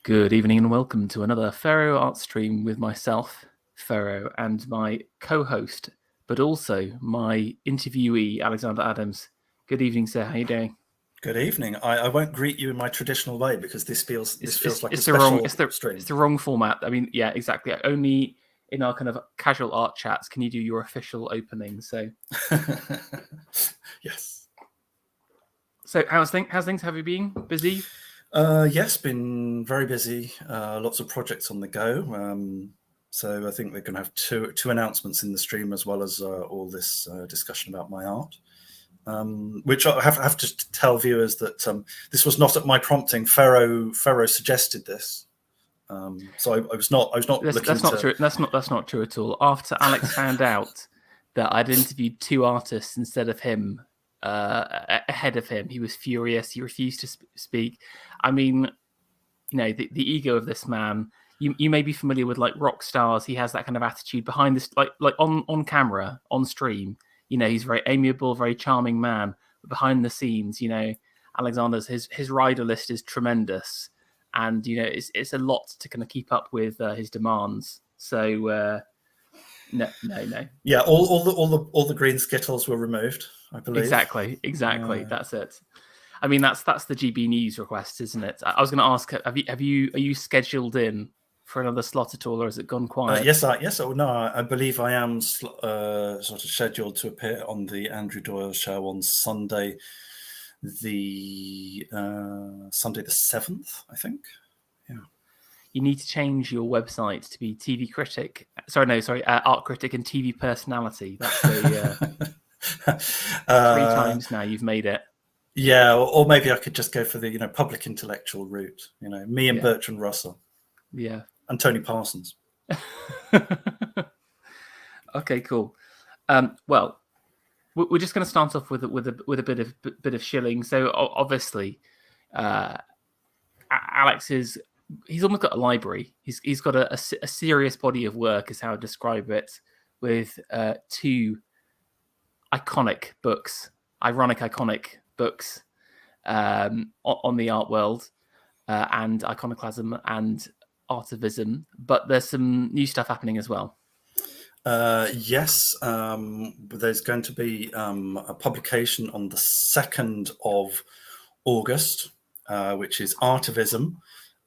Good evening and welcome to another Pharaoh art stream with myself, Pharaoh, and my co-host, but also my interviewee, Alexander Adams. Good evening, sir. How are you doing? Good evening. I won't greet you in my traditional way because this feels like a It's the wrong special stream. it's the wrong format. I mean, yeah, exactly. Only in our kind of casual art chats can you do your official opening. So Yes. So how's things? Have you been busy? Yes, been very busy. Lots of projects on the go. So I think we're going to have two announcements in the stream as well as all this discussion about my art. Which I have to tell viewers that this was not at my prompting. Pharaoh suggested this, so I was not looking. That's not true. That's not true at all. After Alex found out that I'd interviewed two artists instead of him, ahead of him, he was furious. He refused to speak. I mean, the ego of this man. You may be familiar with like rock stars. He has that kind of attitude behind this, like on camera, on stream. He's a very amiable, very charming man. But behind the scenes, Alexander's his rider list is tremendous, and it's a lot to kind of keep up with his demands. So no. Yeah, all the green skittles were removed, I believe. Exactly. That's it. I mean, that's the GB News request, isn't it? I was going to ask, are you scheduled in for another slot at all, or has it gone quiet? Yes. I believe I am sort of scheduled to appear on the Andrew Doyle show on Sunday, the 7th, I think. Yeah. You need to change your website to be TV critic. Art critic and TV personality. That's the 3 times now you've made it. Yeah, or maybe I could just go for the public intellectual route. Me and Bertrand Russell. Yeah. And Tony Parsons. Okay, cool. Well, we're just going to start off with a bit of shilling. So obviously, Alex he's almost got a library. He's got a serious body of work, is how I describe it, with 2 iconic books, iconic books on the art world and iconoclasm and artivism, but there's some new stuff happening as well. Yes, there's going to be a publication on the 2nd of August, which is Artivism,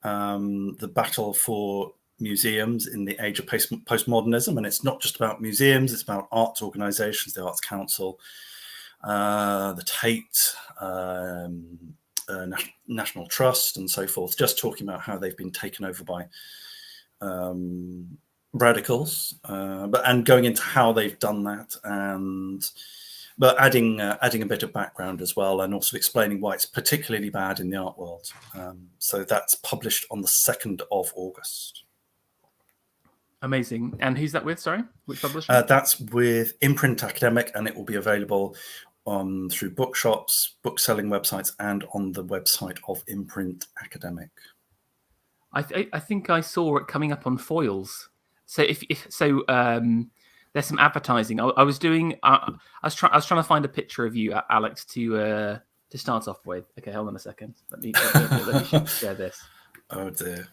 the battle for museums in the age of postmodernism. And it's not just about museums, it's about arts organisations, the Arts Council, the Tate, National Trust and so forth, just talking about how they've been taken over by radicals, and going into how they've done that, but adding a bit of background as well, and also explaining why it's particularly bad in the art world. So that's published on the 2nd of August. Amazing. And who's that with? Sorry, which publisher? That's with Imprint Academic, and it will be available through bookshops, book selling websites, and on the website of Imprint Academic. I think I saw it coming up on foils. So there's some advertising. I was trying to find a picture of you, Alex, to start off with. Okay, hold on a second. Let me share this. Oh dear.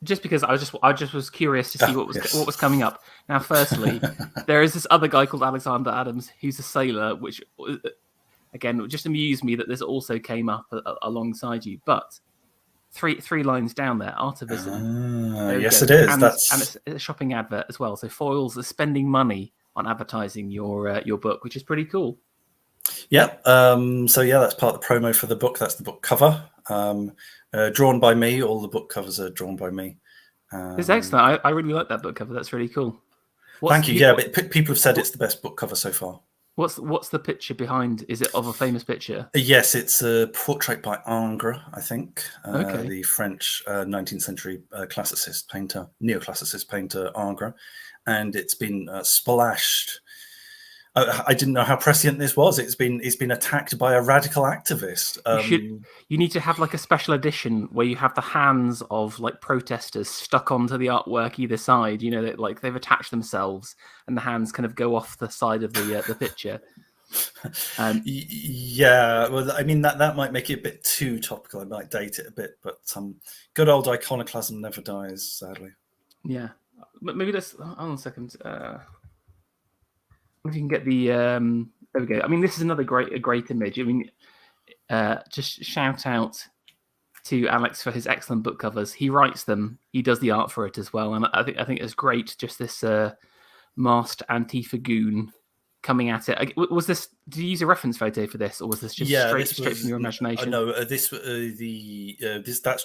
Just because I just was curious to see what was coming up. Now, firstly, there is this other guy called Alexander Adams who's a sailor, which again just amused me that this also came up alongside you. But three lines down there, Artivism. Yes, it is. And it's a shopping advert as well. So Foils are spending money on advertising your book, which is pretty cool. Yeah. So that's part of the promo for the book. That's the book cover. Drawn by me. All the book covers are drawn by me. It's excellent. I really like that book cover. That's really cool. Thank you. But people have said it's the best book cover so far. What's the picture behind? Is it of a famous picture? Yes, it's a portrait by Ingres, I think. Okay. The French 19th century neoclassicist painter Ingres, and it's been splashed. I didn't know how prescient this was. It's been attacked by a radical activist. You need to have like a special edition where you have the hands of like protesters stuck onto the artwork either side. Like they've attached themselves, and the hands kind of go off the side of the picture. Yeah, well, I mean that might make it a bit too topical. I might date it a bit, but good old iconoclasm never dies, sadly. Yeah, but maybe let's hold on a second. If you can get the there we go. I mean, this is another great image. I mean, just shout out to Alex for his excellent book covers. He writes them. He does the art for it as well, and I think it's great. Just this masked Antifa goon coming at it. Was this? Did you use a reference photo for this, or was this just straight from your imagination? No, that's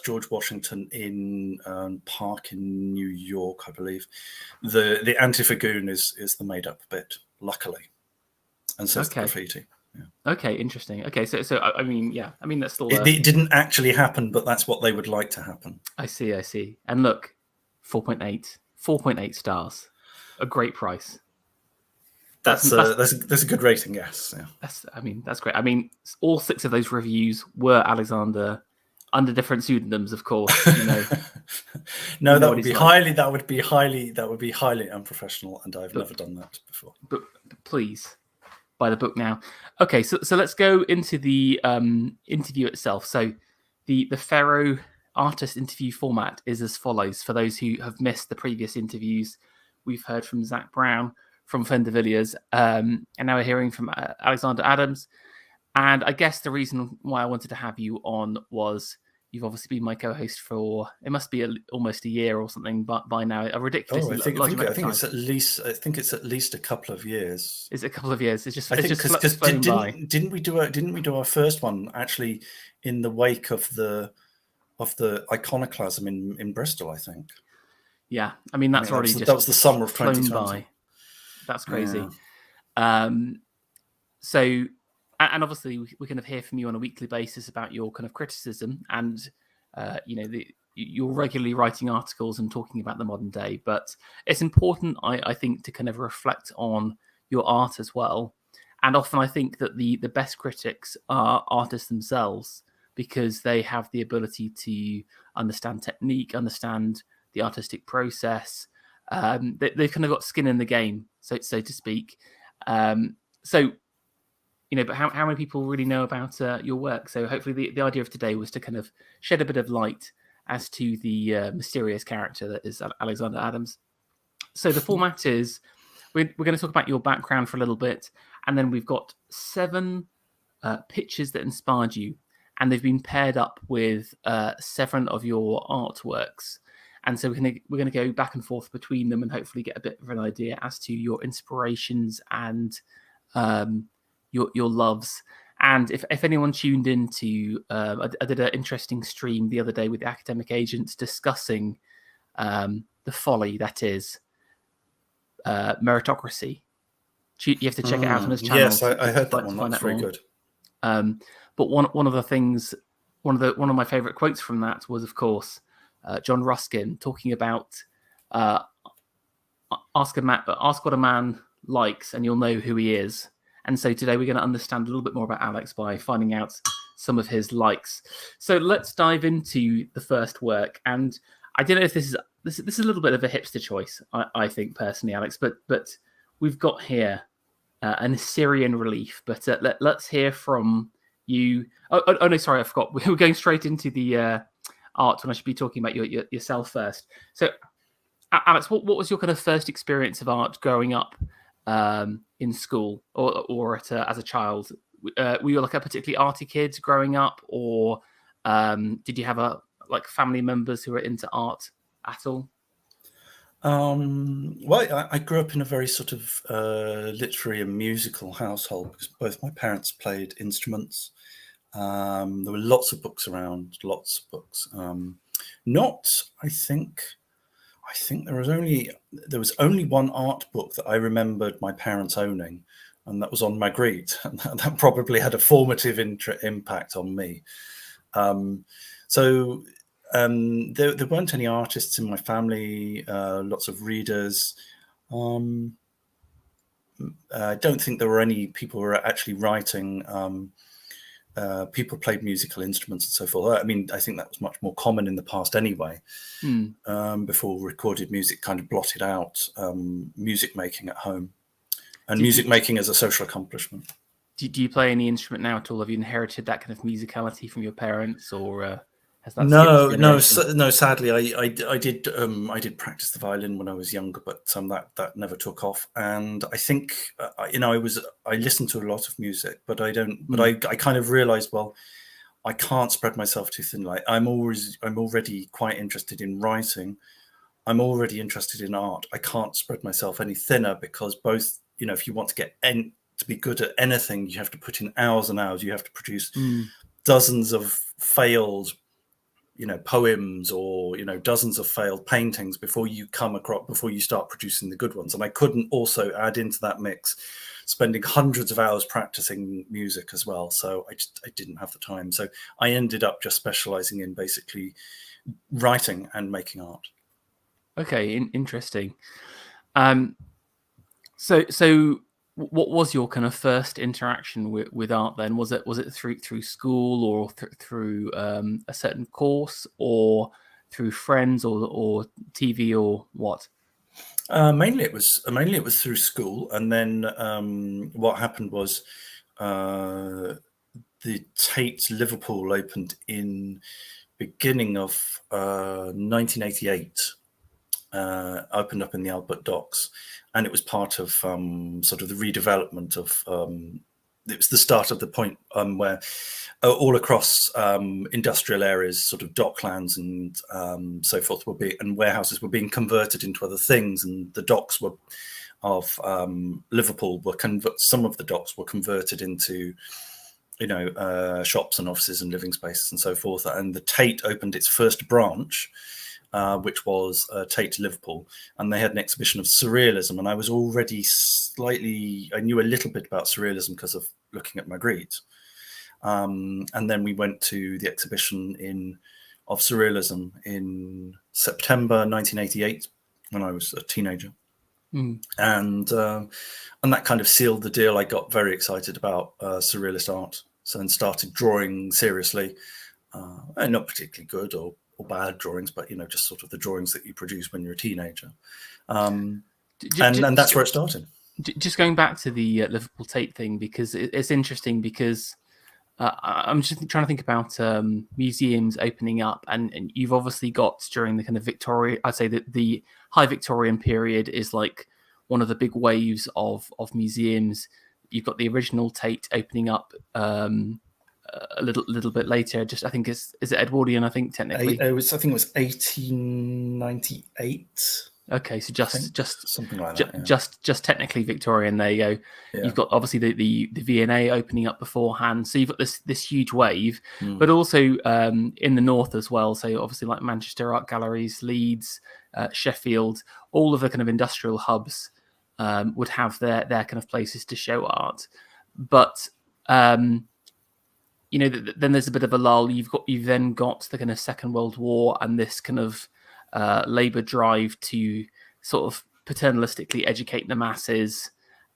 George Washington in Park in New York, I believe. The Antifa goon is the made up bit, luckily, and so the graffiti. Yeah. Okay, interesting. Okay, so I mean, yeah, I mean that's still it didn't actually happen, but that's what they would like to happen. I see. And look, 4.8 stars, a great price. That's a good rating, yes. Yeah. That's great. I mean, all 6 of those reviews were Alexander under different pseudonyms, of course. No, that would be highly unprofessional, and I've never done that before. But please buy the book now. Okay, so let's go into the interview itself. So the Pharaoh artist interview format is as follows. For those who have missed the previous interviews, we've heard from Zach Brown, from Fender Villiers, and now we're hearing from Alexander Adams. And I guess the reason why I wanted to have you on was you've obviously been my co-host for, it must be almost a year or something, but by now a ridiculous. I think it's at least a couple of years. Is it a couple of years? It's just didn't we do our first one actually in the wake of the iconoclasm in Bristol? I think. Yeah, I mean that was the summer of 2020. That's crazy. Yeah. So, and obviously we kind of hear from you on a weekly basis about your kind of criticism and, you're regularly writing articles and talking about the modern day. But it's important, I think, to kind of reflect on your art as well. And often I think that the best critics are artists themselves, because they have the ability to understand technique, understand the artistic process. They've kind of got skin in the game, so to speak. But how many people really know about your work? So hopefully the idea of today was to kind of shed a bit of light as to the mysterious character that is Alexander Adams. So the format is we're going to talk about your background for a little bit, and then we've got 7 pictures that inspired you, and they've been paired up with 7 of your artworks. And so we're going to go back and forth between them and hopefully get a bit of an idea as to your inspirations and your loves. And if anyone tuned into, I did an interesting stream the other day with the academic agents discussing the folly that is meritocracy. You have to check it out on his channel. Yes, I heard that one. That's very good. But one of the things, one of my favorite quotes from that was, of course, John Ruskin talking about ask what a man likes and you'll know who he is. And so today we're going to understand a little bit more about Alex by finding out some of his likes. So let's dive into the first work. And I don't know if this is a little bit of a hipster choice, I think personally, Alex, but we've got here an Assyrian relief. But let's hear from you. Oh no, sorry, I forgot. We're going straight into the art when I should be talking about yourself first. So, Alex, what was your kind of first experience of art growing up in school or as a child? Were you like a particularly arty kid growing up, or did you have family members who were into art at all? Well, I grew up in a very sort of literary and musical household because both my parents played instruments. There were lots of books around, I think there was only one art book that I remembered my parents owning, and that was on Magritte, and that probably had a formative impact on me. There weren't any artists in my family, lots of readers. I don't think there were any people who were actually writing. People played musical instruments and so forth. I mean, I think that was much more common in the past anyway, before recorded music kind of blotted out music making at home and music making as a social accomplishment. Do you play any instrument now at all? Have you inherited that kind of musicality from your parents, or has that skipped a No, no, generation? no. Sadly, I did practice the violin when I was younger, but that never took off. And I think I listened to a lot of music, but I don't. But Mm, I kind of realised, well, I can't spread myself too thin. Like I'm already quite interested in writing. I'm already interested in art. I can't spread myself any thinner because both, if you want to to be good at anything, you have to put in hours and hours. You have to produce mm. dozens of failed poems or dozens of failed paintings before you start producing the good ones. And I couldn't also add into that mix spending hundreds of hours practicing music as well. So I didn't have the time. So I ended up just specializing in basically writing and making art. Okay, interesting. So what was your kind of first interaction with art then? Was it through school, or through a certain course, or through friends, or TV, or what? Mainly it was through school, and then what happened was the Tate Liverpool opened in beginning of 1988. Opened up in the Albert Docks, and it was part of sort of the redevelopment of. It was the start of the point where all across industrial areas, sort of docklands and so forth, and warehouses were being converted into other things, and the docks of Liverpool some of the docks were converted into shops and offices and living spaces and so forth. And the Tate opened its first branch, which was Tate Liverpool, and they had an exhibition of surrealism. And I was already I knew a little bit about surrealism because of looking at Magritte. And then we went to the exhibition of surrealism in September 1988 when I was a teenager. Mm. And that kind of sealed the deal. I got very excited about surrealist art, so then started drawing seriously, and not particularly good or bad drawings, but just sort of the drawings that you produce when you're a teenager, and that's where it started. Just going back to the Liverpool Tate thing, because it's interesting, because I'm just trying to think about museums opening up, and you've obviously got, during the kind of Victoria, I'd say that the High Victorian period is like one of the big waves of museums. You've got the original Tate opening up a little bit later. I think is it Edwardian? I think technically. I think it was 1898. Okay, so just something like that. Just technically Victorian. There you go. Yeah. You've got obviously the V&A opening up beforehand, so you've got this huge wave, but also in the north as well. So obviously like Manchester Art Galleries, Leeds, Sheffield, all of the kind of industrial hubs would have their kind of places to show art. But then there's a bit of a lull. You've then got the kind of Second World War and this kind of Labour drive to sort of paternalistically educate the masses,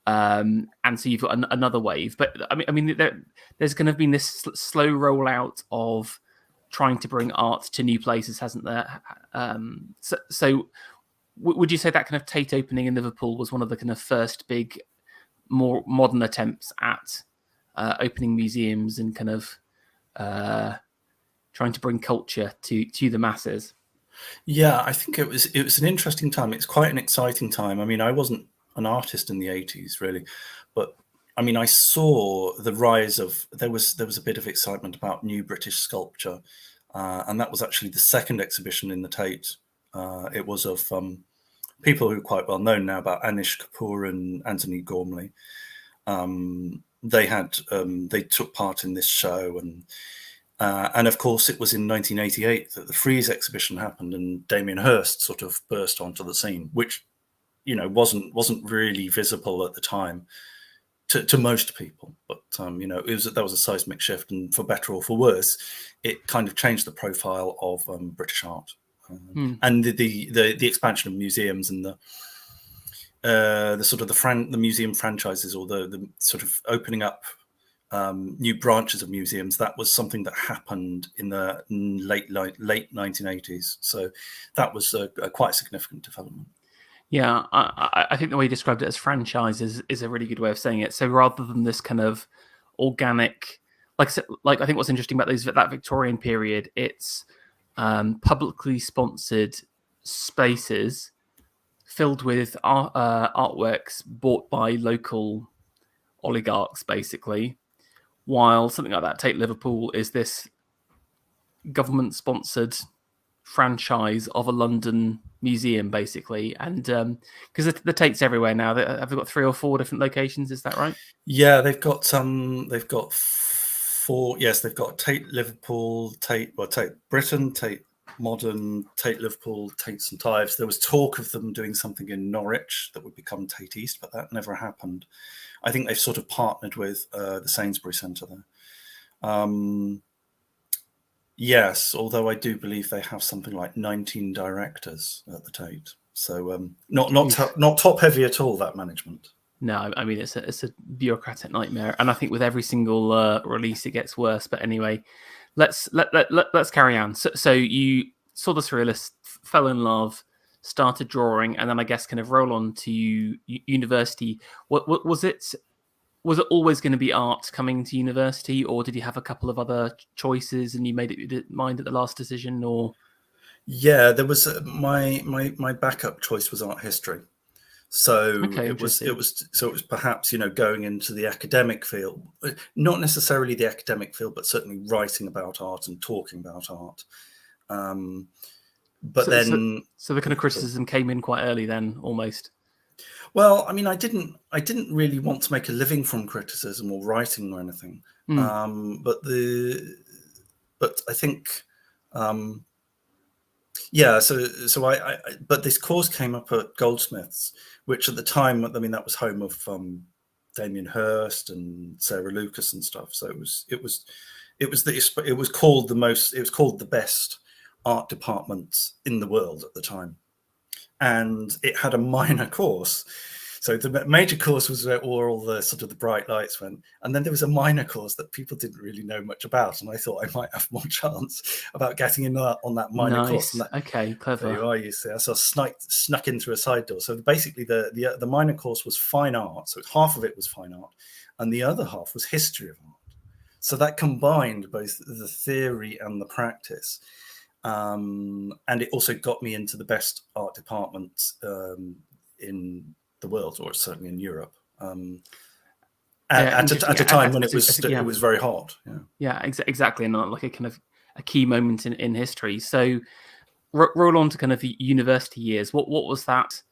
and so you've got another wave. But I mean, there's kind of been this slow rollout of trying to bring art to new places, hasn't there? So would you say that kind of Tate opening in Liverpool was one of the kind of first big, more modern attempts at opening museums and kind of trying to bring culture to the masses? Yeah, I think it was an interesting time. It's quite an exciting time. I mean, I wasn't an artist in the 80s really, but I mean, I saw the rise of there was a bit of excitement about new British sculpture, and that was actually the second exhibition in the Tate. It was of people who are quite well known now, about Anish Kapoor and Anthony Gormley. They took part in this show, and of course, it was in 1988 that the Frieze exhibition happened, and Damien Hirst sort of burst onto the scene, which wasn't really visible at the time to most people. But that was a seismic shift, and for better or for worse, it kind of changed the profile of British art, and the expansion of museums and the sort of the museum franchises, or the sort of opening up new branches of museums. That was something that happened in the late 1980s. So that was a quite significant development. Yeah, I think the way you described it as franchises is a really good way of saying it. So rather than this kind of organic. Like I think what's interesting about that Victorian period, it's publicly sponsored spaces filled with artworks bought by local oligarchs, basically. While something like that, take Liverpool, is this government-sponsored franchise of a London museum, basically. And because the Tate's everywhere now, have they got 3 or 4 different locations? Is that right? Yeah, they've got 4. Yes, they've got Tate Liverpool, Tate Britain, Tate Modern, Tate Liverpool, Tate St Ives. There was talk of them doing something in Norwich that would become Tate East, but that never happened. I think they've sort of partnered with the Sainsbury Centre there. Yes, although I do believe they have something like 19 directors at the Tate. So not top heavy at all, that management. No, I mean it's a bureaucratic nightmare, and I think with every single release it gets worse. But anyway, let's carry on. So you saw the Surrealists, fell in love, started drawing, and then I guess kind of roll on to university. What was it? Was it always going to be art coming to university, or did you have a couple of other choices and you made it mind at the last decision? Or yeah, there was my backup choice was art history. So okay, it was perhaps, going into the academic field, not necessarily the academic field, but certainly writing about art and talking about art. But so then the kind of criticism came in quite early then, almost. Well, I mean, I didn't really want to make a living from criticism or writing or anything. But I think, yeah. So I but this course came up at Goldsmiths, which at the time, I mean, that was home of Damien Hirst and Sarah Lucas and stuff. So it was called the best art department in the world at the time. And it had a minor course. So the major course was where all the sort of the bright lights went. And then there was a minor course that people didn't really know much about. And I thought I might have more chance about getting in on that minor course. And Okay, clever. There you are, you see. So I snuck in through a side door. So basically the minor course was fine art. So half of it was fine art. And the other half was history of art. So that combined both the theory and the practice. And it also got me into the best art department in the world, or certainly in Europe, at a time when it was very hot. Yeah, exactly, and like a kind of a key moment in history. So roll on to kind of the university years. What was that?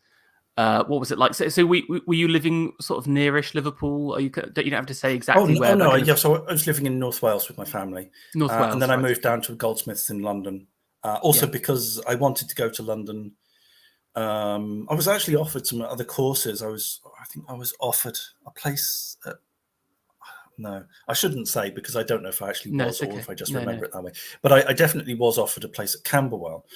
What was it like? So were you living sort of nearish Liverpool? Or you don't have to say exactly where. No. Yeah, so I was living in North Wales with my family. North Wales, and then I moved down to Goldsmiths in London. Because I wanted to go to London. I was actually offered some other courses. I think I was offered a place no, I shouldn't say, because I don't know if I actually was, or if I just remember it that way. But I definitely was offered a place at Camberwell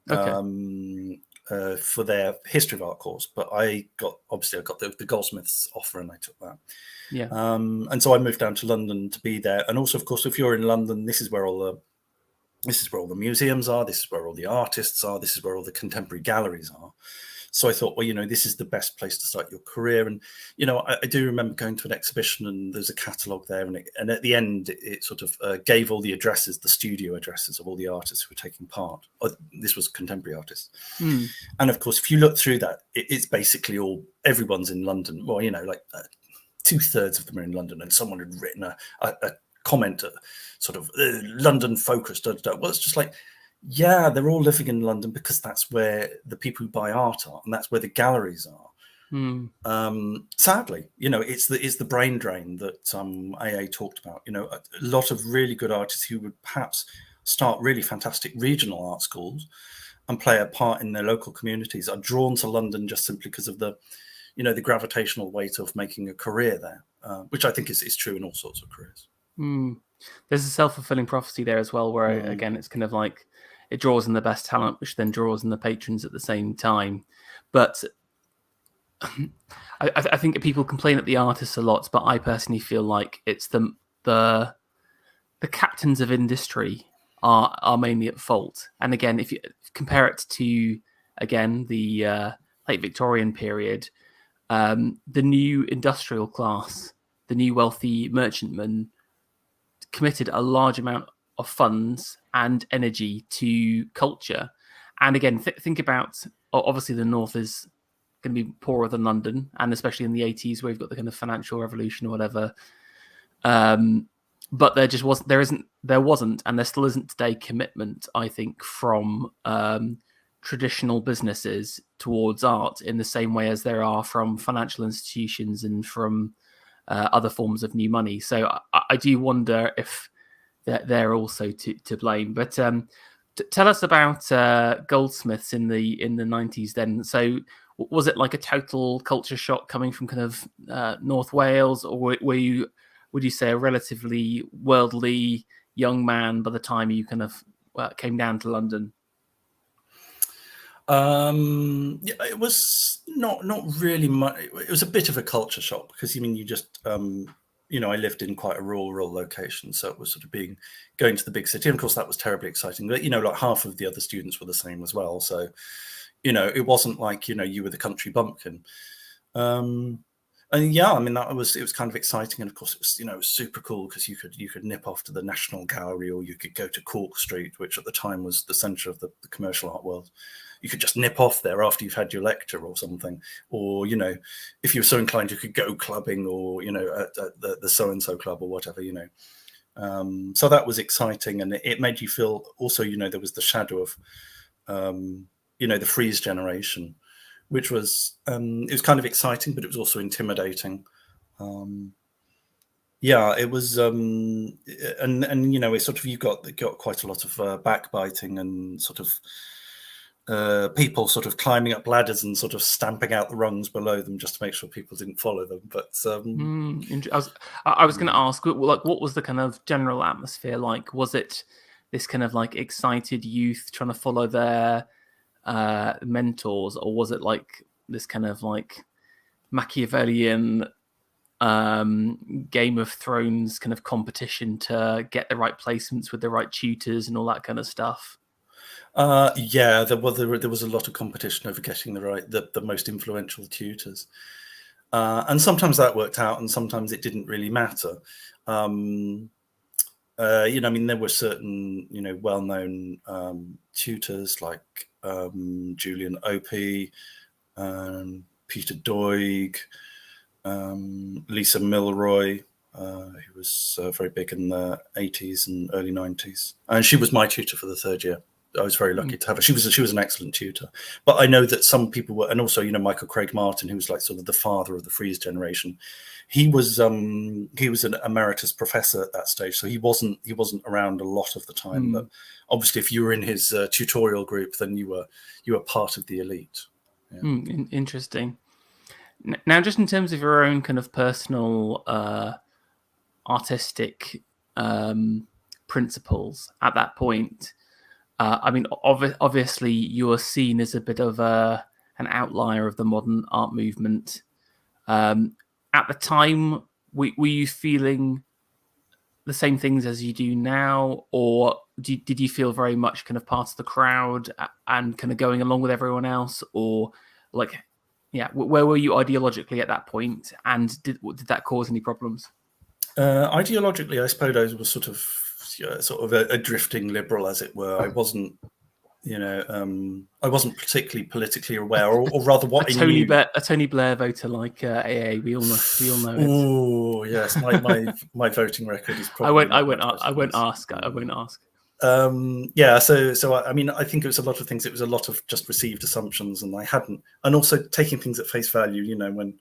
for their history of art course. But I got the Goldsmiths offer, and I took that. Yeah. And so I moved down to London to be there. And also, of course, if you're in London, this is where all the museums are. This is where all the artists are. This is where all the contemporary galleries are. So I thought, well, this is the best place to start your career. And, I do remember going to an exhibition, and there's a catalogue there. And at the end, it sort of gave all the addresses, the studio addresses of all the artists who were taking part. This was contemporary artists. And of course, if you look through that, it's basically everyone's in London. Well, like 2/3 of them are in London, and someone had written a comment sort of London focused. Well, it's just like, yeah, they're all living in London because that's where the people who buy art are, and that's where the galleries are. Sadly, it's the brain drain that AA talked about. A lot of really good artists who would perhaps start really fantastic regional art schools and play a part in their local communities are drawn to London just simply because of the gravitational weight of making a career there, which I think is true in all sorts of careers. There's a self-fulfilling prophecy there as well, where again it's kind of like it draws in the best talent, which then draws in the patrons at the same time. But I think people complain at the artists a lot, but I personally feel like it's the captains of industry are mainly at fault. And again, if you compare it to the late Victorian period, the new industrial class the new wealthy merchantmen committed a large amount of funds and energy to culture. And again, think about, obviously the North is going to be poorer than London, and especially in the 80s where we've got the kind of financial revolution or whatever. But there wasn't, and there still isn't today, commitment, I think, from traditional businesses towards art in the same way as there are from financial institutions and from other forms of new money. So I do wonder if they're also to blame. But tell us about Goldsmiths in the 90s then. So was it like a total culture shock coming from kind of North Wales, or would you say a relatively worldly young man by the time you kind of came down to London? Yeah, it was not really much. It was a bit of a culture shock because you just I lived in quite a rural location, so it was sort of going to the big city, and of course that was terribly exciting. But like half of the other students were the same as well, so it wasn't like you were the country bumpkin. And yeah, it was kind of exciting, and of course it was it was super cool because you could nip off to the National Gallery, or you could go to Cork Street, which at the time was the centre of the commercial art world. You could just nip off there after you've had your lecture or something, or if you were so inclined, you could go clubbing, or at the so and so club or whatever. So that was exciting, and it made you feel also there was the shadow of the freeze generation, which was it was kind of exciting, but it was also intimidating. Yeah, it was, and it's sort of you got quite a lot of backbiting and sort of people sort of climbing up ladders and sort of stamping out the rungs below them just to make sure people didn't follow them. But I was going to ask, like, what was the kind of general atmosphere like? Was it this kind of like excited youth trying to follow their mentors, or was it like this kind of like Machiavellian Game of Thrones kind of competition to get the right placements with the right tutors and all that kind of stuff? Yeah, there was a lot of competition over getting the most influential tutors, and sometimes that worked out, and sometimes it didn't really matter. There were certain well-known tutors like Julian Opie, Peter Doig, Lisa Milroy, who was very big in the 80s and early 90s, and she was my tutor for the third year. I was very lucky to have her. She was an excellent tutor. But I know that some people were, and also Michael Craig Martin, who was like sort of the father of the freeze generation. He was an emeritus professor at that stage, so he wasn't around a lot of the time. But obviously, if you were in his tutorial group, then you were part of the elite. Yeah. Interesting. Now, just in terms of your own kind of personal artistic principles at that point. Obviously, you are seen as a bit of an outlier of the modern art movement. At the time, were you feeling the same things as you do now, or did you feel very much kind of part of the crowd and kind of going along with everyone else, or like, yeah, where were you ideologically at that point, and did that cause any problems? Ideologically, I suppose I was sort of a drifting liberal, as it were. I wasn't, I wasn't particularly politically aware, or rather, what a Tony Blair voter like AA. We all know it. Oh yes, my voting record is probably. I won't ask. Yeah. So I think it was a lot of things. It was a lot of just received assumptions, and I hadn't, and also taking things at face value. When.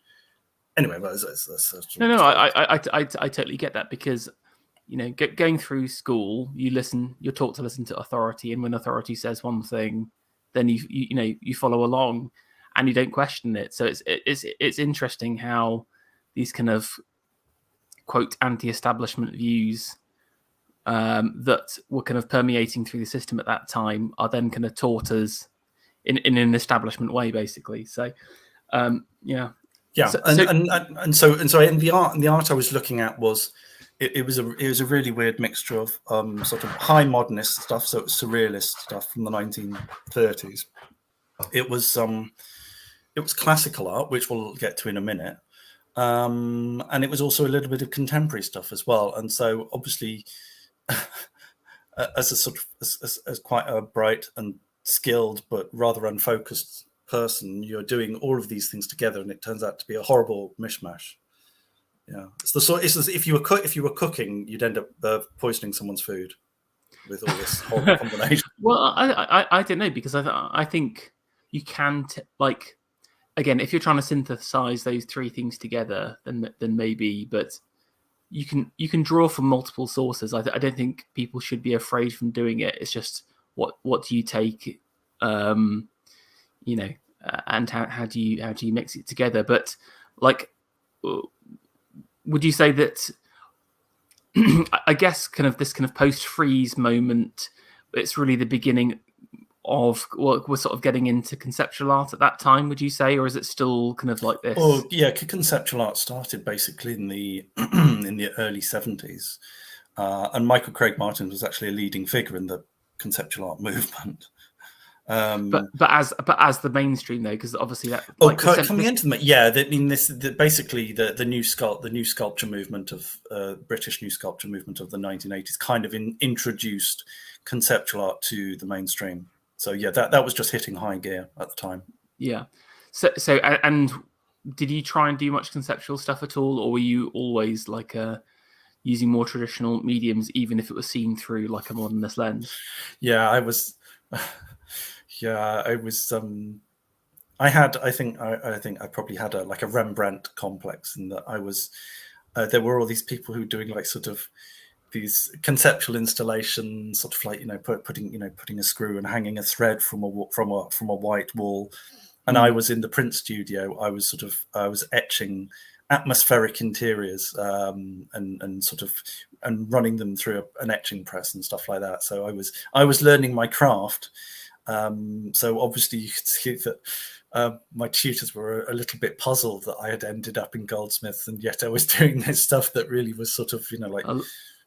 Anyway, that's no. I totally get that, because going through school, you're taught to listen to authority, and when authority says one thing, then you follow along, and you don't question it. So it's interesting how these kind of quote anti-establishment views that were kind of permeating through the system at that time are then kind of taught us in an establishment way, basically. So yeah. Yeah, so in the art I was looking at was it was a really weird mixture of sort of high modernist stuff, so it was surrealist stuff from the 1930s. It was classical art, which we'll get to in a minute, And it was also a little bit of contemporary stuff as well. And so obviously, as a sort of as quite a bright and skilled but rather unfocused person, you're doing all of these things together, and it turns out to be a horrible mishmash. Yeah, it's the sort. It's as if you were cooking, you'd end up poisoning someone's food with all this horrible combination. Well, I don't know, because I think you can like, again, if you're trying to synthesize those three things together, then maybe, but you can draw from multiple sources. I don't think people should be afraid from doing it. It's just what do you take, and how do you mix it together? But like, would you say that? I guess kind of this kind of post-freeze moment, it's really the beginning of, well, we're sort of getting into conceptual art at that time, would you say, or is it still kind of like this? Oh yeah, conceptual art started basically in the in the early 70s, and Michael Craig Martin was actually a leading figure in the conceptual art movement. But as the mainstream though, because obviously that coming into them, yeah. Basically the new sculpture movement of British new sculpture movement of the 1980s kind of introduced conceptual art to the mainstream. So yeah, that was just hitting high gear at the time. Yeah. So and did you try and do much conceptual stuff at all, or were you always like using more traditional mediums, even if it was seen through like a modernist lens? Yeah, I was. Yeah, I was. I think I probably had a Rembrandt complex in that I was. There were all these people who were doing like sort of these conceptual installations, sort of like putting a screw and hanging a thread from a white wall, and I was in the print studio. I was etching atmospheric interiors and running them through an etching press and stuff like that. So I was learning my craft. So obviously you could see that my tutors were a little bit puzzled that I had ended up in Goldsmiths, and yet I was doing this stuff that really was sort of like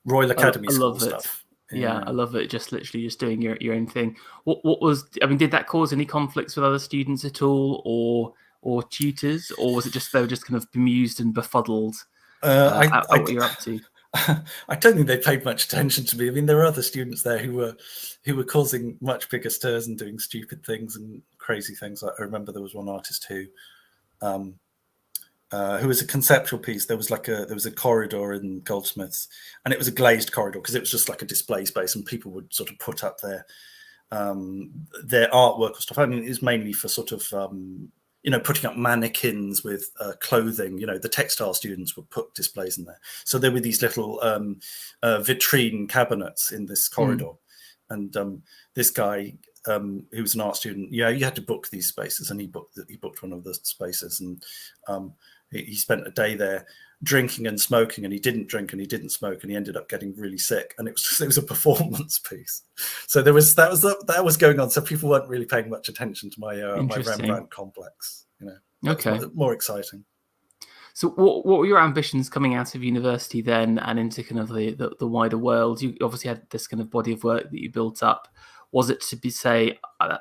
Royal Academy school stuff. Yeah, I love it. Just literally just doing your own thing. What was? I mean, did that cause any conflicts with other students at all, or tutors, or was it just they were just kind of bemused and befuddled at what you're up to? I don't think they paid much attention to me. I mean, there were other students there who were causing much bigger stirs and doing stupid things and crazy things. I remember there was one artist who was a conceptual piece. There was a corridor in Goldsmiths, and it was a glazed corridor because it was just like a display space, and people would sort of put up their artwork or stuff. I mean, it was mainly for sort of putting up mannequins with clothing. The textile students would put displays in there. So there were these little vitrine cabinets in this corridor. And this guy, who was an art student, you had to book these spaces, and he booked one of the spaces. And he spent a day there drinking and smoking, and he didn't drink and he didn't smoke, and he ended up getting really sick. And it was a performance piece. So that was going on. So people weren't really paying much attention to my Rembrandt complex. Okay, more exciting. So what were your ambitions coming out of university then, and into kind of the wider world? You obviously had this kind of body of work that you built up. Was it to say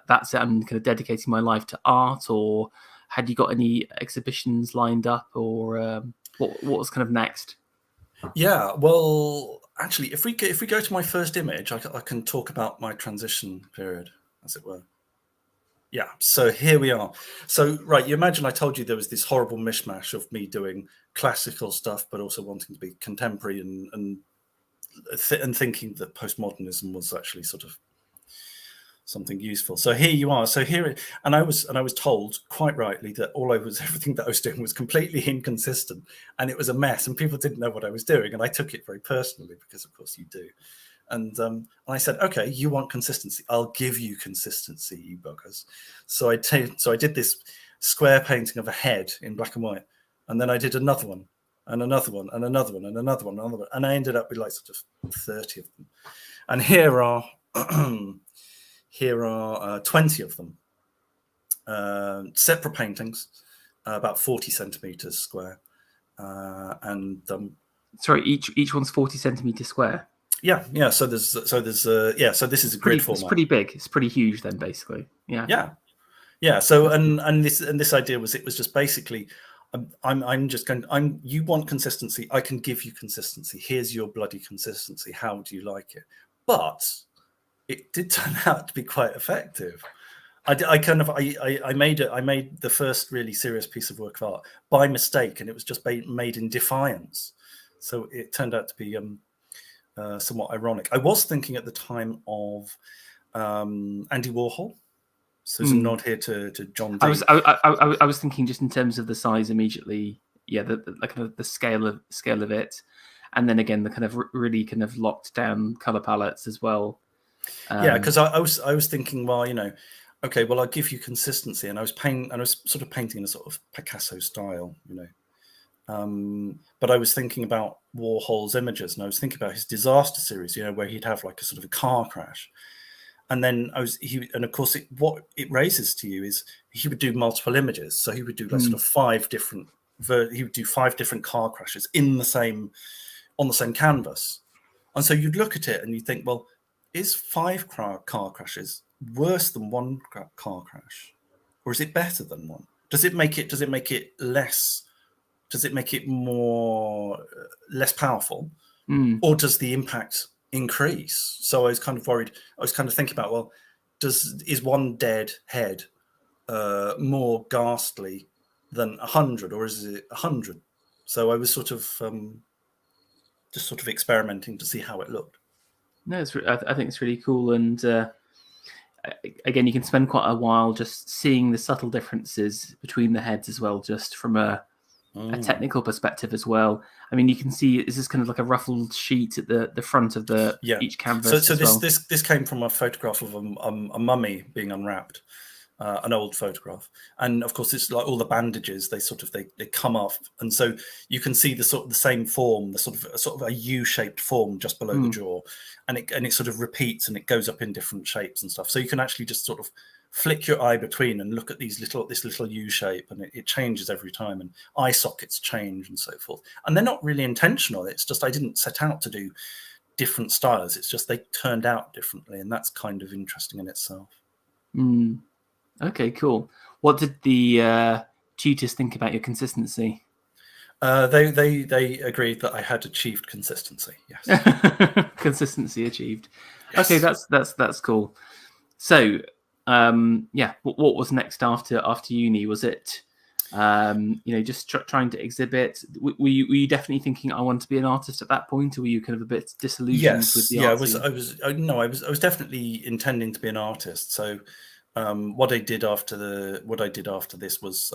that's it, I'm kind of dedicating my life to art, or had you got any exhibitions lined up, or what was kind of next? Yeah, well, actually, if we go to my first image, I can talk about my transition period, as it were. Yeah, so here we are. So, right, you imagine I told you there was this horrible mishmash of me doing classical stuff, but also wanting to be contemporary and thinking that postmodernism was actually sort of something useful. So here you are. And I was told quite rightly that everything that I was doing was completely inconsistent, and it was a mess, and people didn't know what I was doing, and I took it very personally because, of course, you do. And I said, okay, you want consistency? I'll give you consistency, you buggers. So I did this square painting of a head in black and white, and then I did another one, and another one, and another one, and another one, and another one, and I ended up with like sort of 30 of them. And here are 20 of them, separate paintings, about 40 centimeters square, and sorry, each one's 40 centimeters square. Yeah. So this is a grid format. It's pretty big. It's pretty huge then, basically. Yeah. Yeah. So and this idea was, it was just basically, I'm just going. You want consistency? I can give you consistency. Here's your bloody consistency. How do you like it? But it did turn out to be quite effective. I made it. I made the first really serious piece of work of art by mistake, and it was just made in defiance. So it turned out to be somewhat ironic. I was thinking at the time of Andy Warhol. So there's a nod here to John Dee. I was thinking just in terms of the size immediately. Yeah, the kind of the scale of it, and then again the kind of really kind of locked down color palettes as well. Yeah, because I was thinking, well, okay, well, I'll give you consistency, and I was sort of painting in a sort of Picasso style, but I was thinking about Warhol's images, and I was thinking about his disaster series, where he'd have like a sort of a car crash, and then of course, what it raises to you is he would do multiple images, so he would do like sort of 5 different car crashes on the same canvas, and so you'd look at it and you think, well, is 5 car crashes worse than 1 car crash, or is it better than one? Does it make it less? Does it make it more less powerful, or does the impact increase? So I was kind of worried. I was kind of thinking about, well, is one dead head more ghastly than 100, or is it 100? So I was sort of just sort of experimenting to see how it looked. No, I think it's really cool, and again, you can spend quite a while just seeing the subtle differences between the heads as well, just from a technical perspective as well. I mean, you can see this is kind of like a ruffled sheet at the front of each canvas. So this came from a photograph of a mummy being unwrapped. An old photograph, and of course it's like all the bandages, they come off, and so you can see the same form, the sort of a U-shaped form just below the jaw, and it sort of repeats, and it goes up in different shapes and stuff. So you can actually just sort of flick your eye between and look at this little U shape, and it changes every time, and eye sockets change and so forth. And they're not really intentional. It's just I didn't set out to do different styles. It's just they turned out differently, and that's kind of interesting in itself. Okay, cool. What did the tutors think about your consistency? They agreed that I had achieved consistency. Yes, consistency achieved. Yes. Okay, that's cool. So, what was next after uni? Was it, just trying to exhibit? Were you definitely thinking I want to be an artist at that point, or were you kind of a bit disillusioned with the art scene? I was definitely intending to be an artist. So. What I did after this was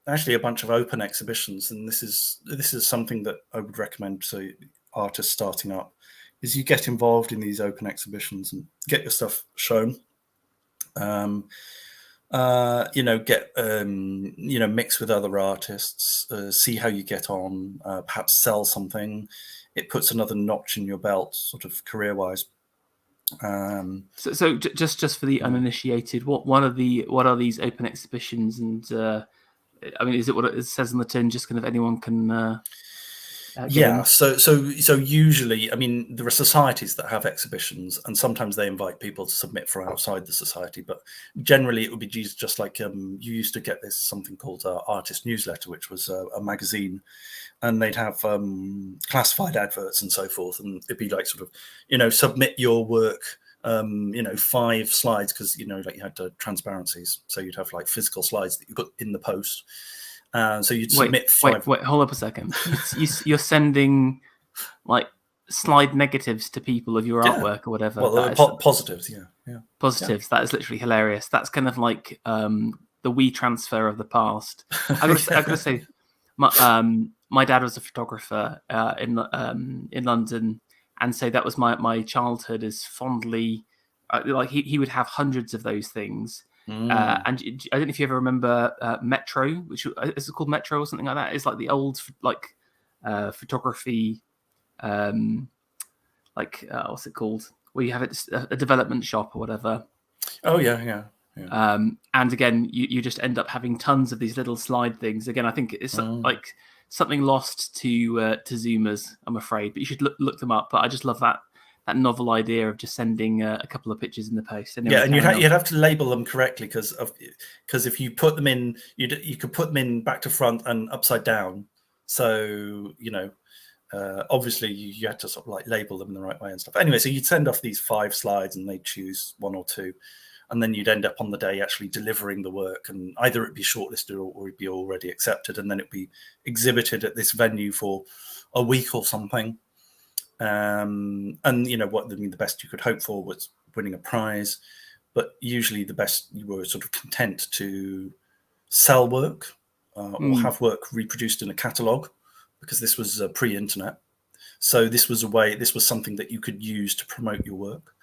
actually a bunch of open exhibitions, and this is something that I would recommend to artists starting up: is you get involved in these open exhibitions and get your stuff shown. Mix with other artists, see how you get on, perhaps sell something. It puts another notch in your belt, sort of career-wise. So just for the uninitiated, what are these open exhibitions? And I mean, is it what it says on the tin? Just kind of anyone can. So usually, I mean, there are societies that have exhibitions, and sometimes they invite people to submit from outside the society. But generally, it would be just like you used to get something called Artist Newsletter, which was a magazine, and they'd have classified adverts and so forth, and it'd be like sort of, submit your work, 5 slides, because like you had transparencies, so you'd have like physical slides that you got in the post. So you'd submit 5. Wait, hold up a second. You're sending like slide negatives to people of your artwork or whatever. Well, positives, yeah. Positives. Yeah. That is literally hilarious. That's kind of like the WeTransfer of the past. I gotta say, my dad was a photographer in London, and so that was my childhood. Is fondly like he would have hundreds of those things. And I don't know if you ever remember Metro, which is it called Metro or something like that. It's like the old photography, what's it called? Where you have a development shop or whatever. Oh yeah. And again, you just end up having tons of these little slide things. Again, I think it's like something lost to Zoomers, I'm afraid, but you should look them up. But I just love that novel idea of just sending a couple of pictures in the post. Anyway, yeah, and you'd have to label them correctly because if you put them in, you could put them in back to front and upside down. So obviously you had to sort of like label them in the right way and stuff. Anyway, so you'd send off these 5 slides and they'd choose 1 or 2. And then you'd end up on the day actually delivering the work, and either it'd be shortlisted or it'd be already accepted, and then it'd be exhibited at this venue for a week or something. And the best you could hope for was winning a prize, but usually the best, you were sort of content to sell work or have work reproduced in a catalogue, because this was pre-internet. So this was something that you could use to promote your work.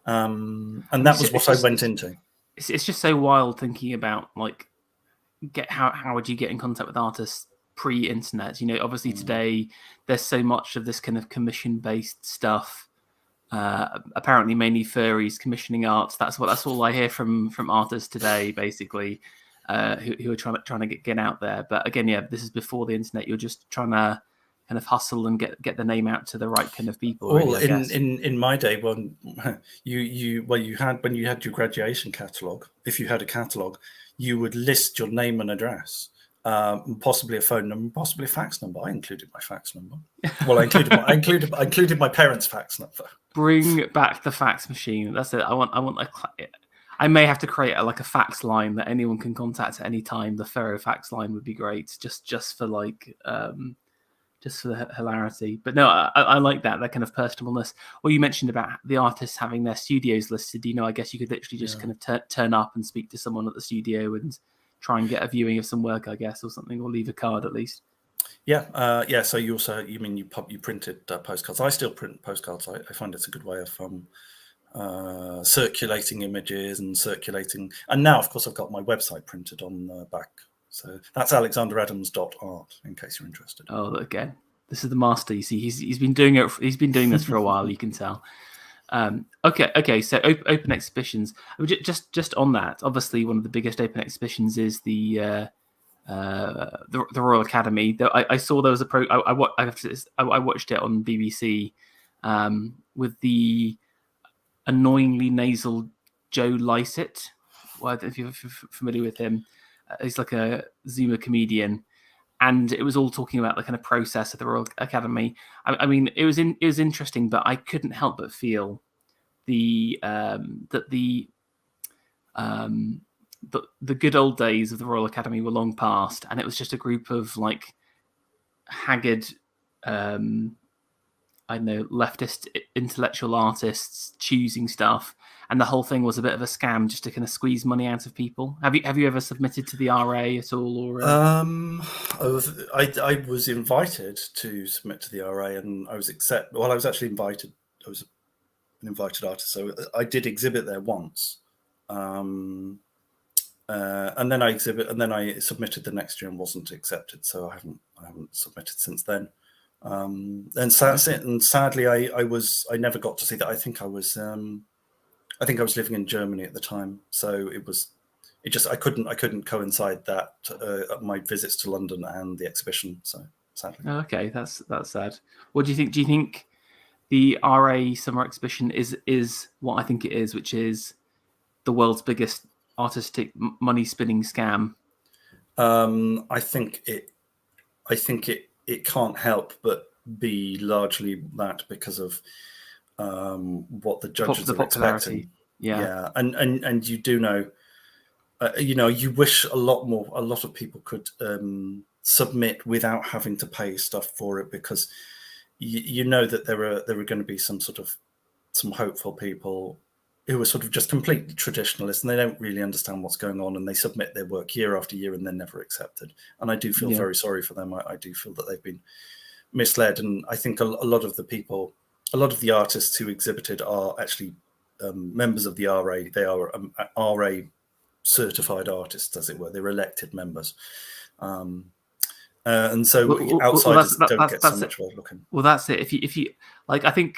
And that was what I went into. It's just so wild thinking about like how would you get in contact with artists pre-internet? Obviously today there's so much of this kind of commission-based stuff. Apparently mainly furries commissioning art. That's all I hear from artists today, basically, who are trying to get out there. But again, this is before the internet. You're just trying to kind of hustle and get the name out to the right kind of people. Well, in my day, when you had your graduation catalogue, if you had a catalogue, you would list your name and address, possibly a phone number, possibly a fax number. I included my fax number. Well, I included my parents' fax number. Bring back the fax machine. That's it. I may have to create a fax line that anyone can contact at any time. The Ferro fax line would be great, just for just for the hilarity. But no, I like that kind of personableness. Or you mentioned about the artists having their studios listed. I guess you could literally just kind of turn up and speak to someone at the studio and try and get a viewing of some work, I guess, or something, or leave a card at least. Yeah. So you printed postcards. I still print postcards. I find it's a good way of circulating images and circulating. And now, of course, I've got my website printed on the back. So that's alexanderadams.art, in case you're interested. Oh, again, this is the master. You see, he's been doing it. He's been doing this for a while. You can tell. Okay. So open exhibitions. Just on that, obviously, one of the biggest open exhibitions is the Royal Academy. I saw there was I watched it on BBC with the annoyingly nasal Joe Lycett. Well, if you're familiar with him. He's like a Zoomer comedian, and it was all talking about the kind of process of the Royal Academy. I mean, it was interesting, but I couldn't help but feel the good old days of the Royal Academy were long past, and it was just a group of haggard, leftist intellectual artists choosing stuff. And the whole thing was a bit of a scam, just to kind of squeeze money out of people. Have you ever submitted to the RA at all? Or I was invited to submit to the RA, and I was accepted. Well, I was actually invited. I was an invited artist, so I did exhibit there once, and then I submitted the next year and wasn't accepted. So I haven't submitted since then. And sadly, I never got to see that. I think I was living in Germany at the time, so I couldn't coincide that my visits to London and the exhibition. So sadly. Okay, that's sad. What do you think? Do you think the RA Summer Exhibition is what I think it is, which is the world's biggest artistic money spinning scam? I think it can't help but be largely that, because of what the judges are expecting. Yeah. And you do know, you wish a lot of people could submit without having to pay stuff for it, because you know that there are going to be some hopeful people who are sort of just completely traditionalists, and they don't really understand what's going on, and they submit their work year after year and they're never accepted. And I do feel very sorry for them. I do feel that they've been misled, and I think a lot of the artists who exhibited are actually members of the RA. They are RA certified artists, as it were. They're elected members. And so outsiders don't get so much well looking. Well, that's it. If you like, I think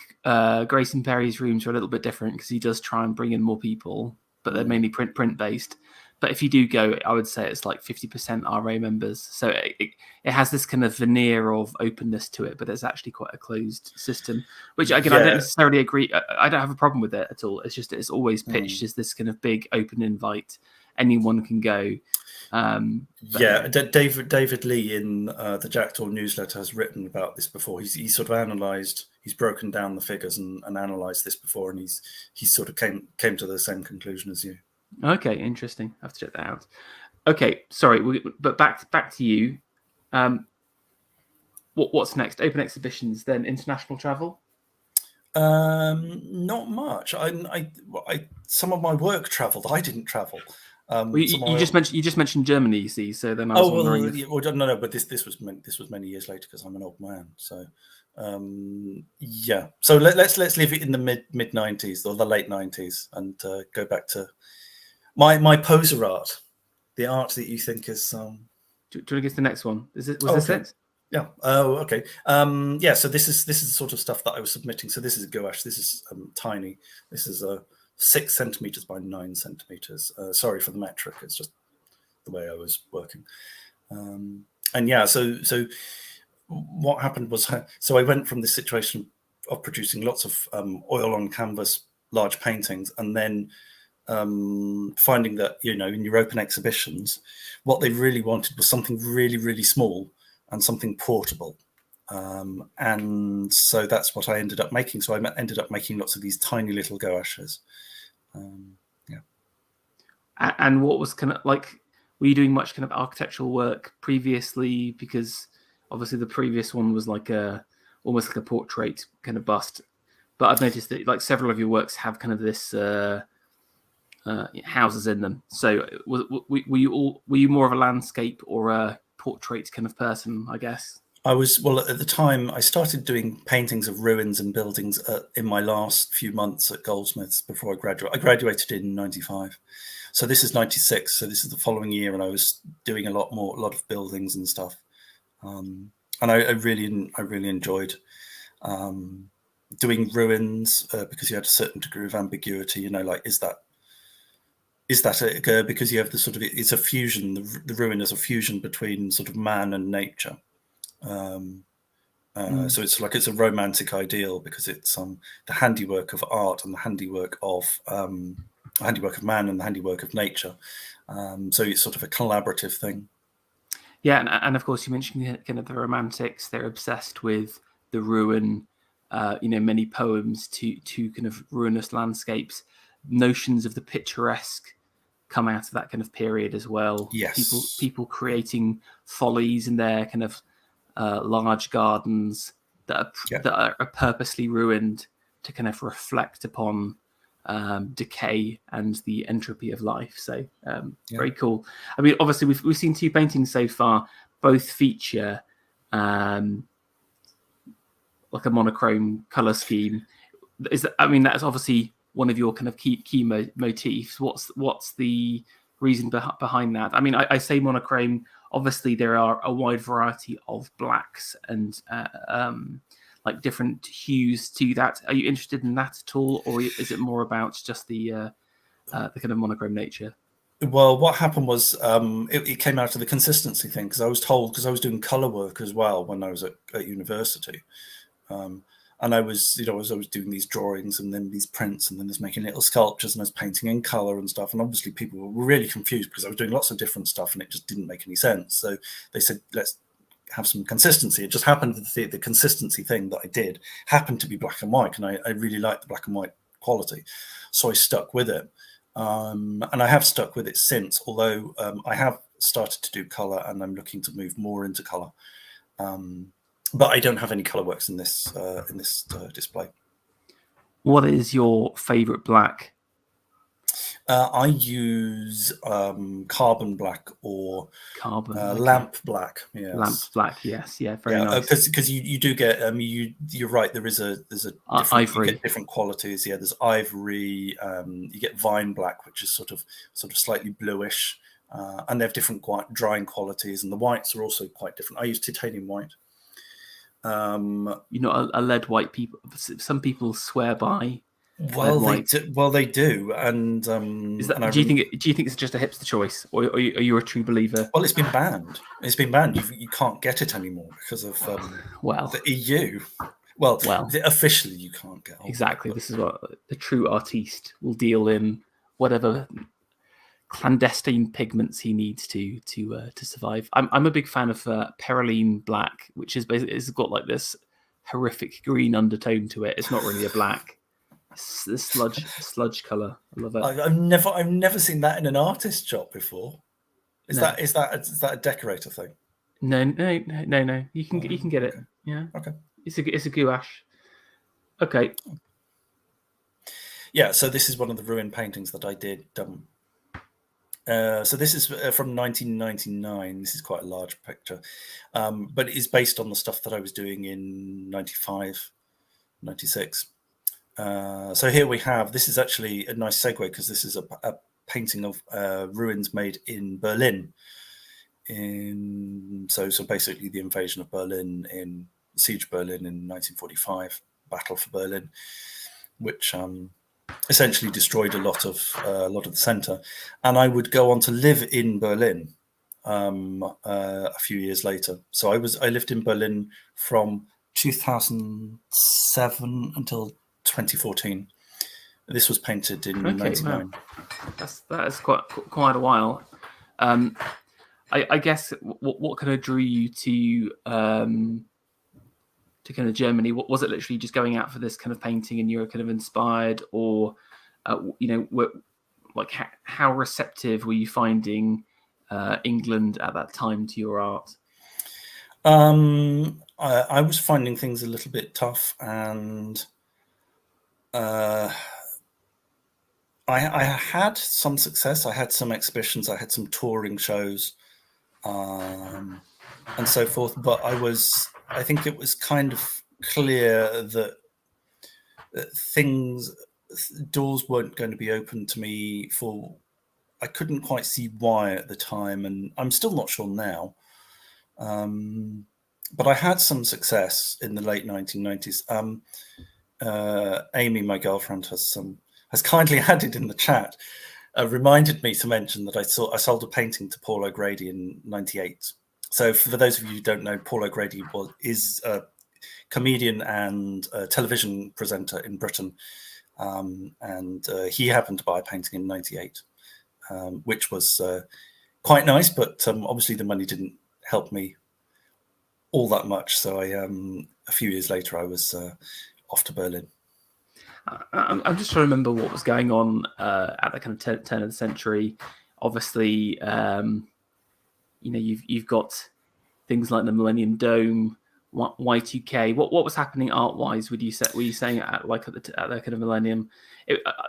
Grayson Perry's rooms are a little bit different, because he does try and bring in more people, but they're mainly print based. but if you do go, I would say it's like 50% RA members. So it has this kind of veneer of openness to it, but it's actually quite a closed system, which again, I don't necessarily agree. I don't have a problem with it at all. It's just it's always pitched as this kind of big open invite. Anyone can go. David Lee in the Jackdaw newsletter has written about this before. He's sort of analysed, he's broken down the figures and analysed this before, and he sort of came to the same conclusion as you. Okay, interesting. I have to check that out. Okay, sorry, but back to you. What's next? Open exhibitions, then international travel? Not much. I some of my work travelled. I didn't travel. You just mentioned Germany, you see. So then I was wondering. No, but this was many years later because I'm an old man. So So let's leave it in the mid 90s or the late 90s and go back to my poser art, the art that you think is. Do you want to get to the next one? Was this it? Yeah. Oh, okay. So this is the sort of stuff that I was submitting. So this is gouache. This is tiny. This is 6 centimeters by 9 centimeters. Sorry for the metric. It's just the way I was working. So what happened was, so I went from this situation of producing lots of oil on canvas, large paintings, and then finding that, in your open exhibitions, what they really wanted was something really, really small and something portable. And so that's what I ended up making. So I ended up making lots of these tiny little gouaches. And what was kind of like, were you doing much kind of architectural work previously? Because obviously the previous one was like almost like a portrait kind of bust. But I've noticed that like several of your works have kind of this houses in them. So were you more of a landscape or a portrait kind of person, I guess? I was, well, at the time I started doing paintings of ruins and buildings in my last few months at Goldsmiths before I graduated. I graduated in 95. So this is 96. So this is the following year. And I was doing a lot of buildings and stuff. And I really enjoyed doing ruins because you had a certain degree of ambiguity, like, is that because you have the sort of, it's a fusion, the ruin is a fusion between sort of man and nature. So it's like, it's a romantic ideal because it's the handiwork of art and the handiwork of man and the handiwork of nature. So it's sort of a collaborative thing. Yeah, and of course you mentioned kind of the romantics. They're obsessed with the ruin. Many poems to kind of ruinous landscapes. Notions of the picturesque come out of that kind of period as well. Yes, people creating follies in their kind of large gardens that are purposely ruined to kind of reflect upon decay and the entropy of life. So very cool. I mean, obviously we've seen 2 paintings so far. Both feature like a monochrome color scheme. That's obviously one of your kind of key motifs. What's the reason behind that? I mean, I say monochrome. Obviously, there are a wide variety of blacks and like different hues to that. Are you interested in that at all, or is it more about just the kind of monochrome nature? Well, what happened was it came out of the consistency thing, because I was told, because I was doing color work as well when I was at university. And I was, as I was doing these drawings and then these prints and then just making little sculptures and I was painting in color and stuff. And obviously people were really confused because I was doing lots of different stuff and it just didn't make any sense. So they said, let's have some consistency. It just happened that the consistency thing that I did happened to be black and white. And I really liked the black and white quality. So I stuck with it. And I have stuck with it since, although I have started to do color and I'm looking to move more into color. But I don't have any color works in this display. What is your favorite black? I use carbon black or lamp black. Yes. Lamp black, yes, yeah, very nice. Because you do get you're right. There's a different, ivory. You get different qualities. Yeah, there's ivory. You get vine black, which is sort of slightly bluish, and they have different drying qualities. And the whites are also quite different. I use titanium white. A lead white. Some people swear by Well, they White. do. Well, they do, and Is that? and I Do you think it's just a hipster choice, or are you a true believer? well, it's been banned. It's been banned. You can't get it anymore because of Well, the EU. Well, well, officially you can't get hold of it, exactly. but This is what the true artiste will deal in whatever clandestine pigments he needs to survive. I'm a big fan of Perylene Black, which is basically it's got like this horrific green undertone to it. It's not really a black. It's the sludge color. I love it. I've never seen that in an artist shop before. Is No, that a decorator thing? no. You can get it. Okay. Yeah, Okay. it's a gouache. Okay. Yeah. So this is one of the ruined paintings that I did. So this is from 1999. This is quite a large picture, but it is based on the stuff that I was doing in 95, 96. So here we have, this is actually a nice segue because this is a painting of ruins made in Berlin. So basically the invasion of Berlin in siege Berlin in 1945, Battle for Berlin, which essentially destroyed a lot of the center. And I would go on to live in Berlin a few years later. So I lived in Berlin from 2007 until 2014. This was painted in '99. Wow. That is quite a while. I guess what kind of drew you to kind of Germany? What was it? Literally just going out for this kind of painting, and you were kind of inspired, or how receptive were you finding England at that time to your art? I was finding things a little bit tough, and I had some success. I had some exhibitions. I had some touring shows, and so forth. But I think it was kind of clear that doors weren't going to be open to me I couldn't quite see why at the time, and I'm still not sure now. But I had some success in the late 1990s. Amy, my girlfriend, has kindly added in the chat, reminded me to mention that I sold a painting to Paul O'Grady in '98. So for those of you who don't know, Paul O'Grady is a comedian and a television presenter in Britain, and he happened to buy a painting in '98, which was quite nice, but obviously the money didn't help me all that much. So a few years later, I was off to Berlin. I'm just trying to remember what was going on at the kind of turn of the century. Obviously, you've got things like the Millennium Dome, Y2K. What was happening art wise? Were you saying at the kind of Millennium?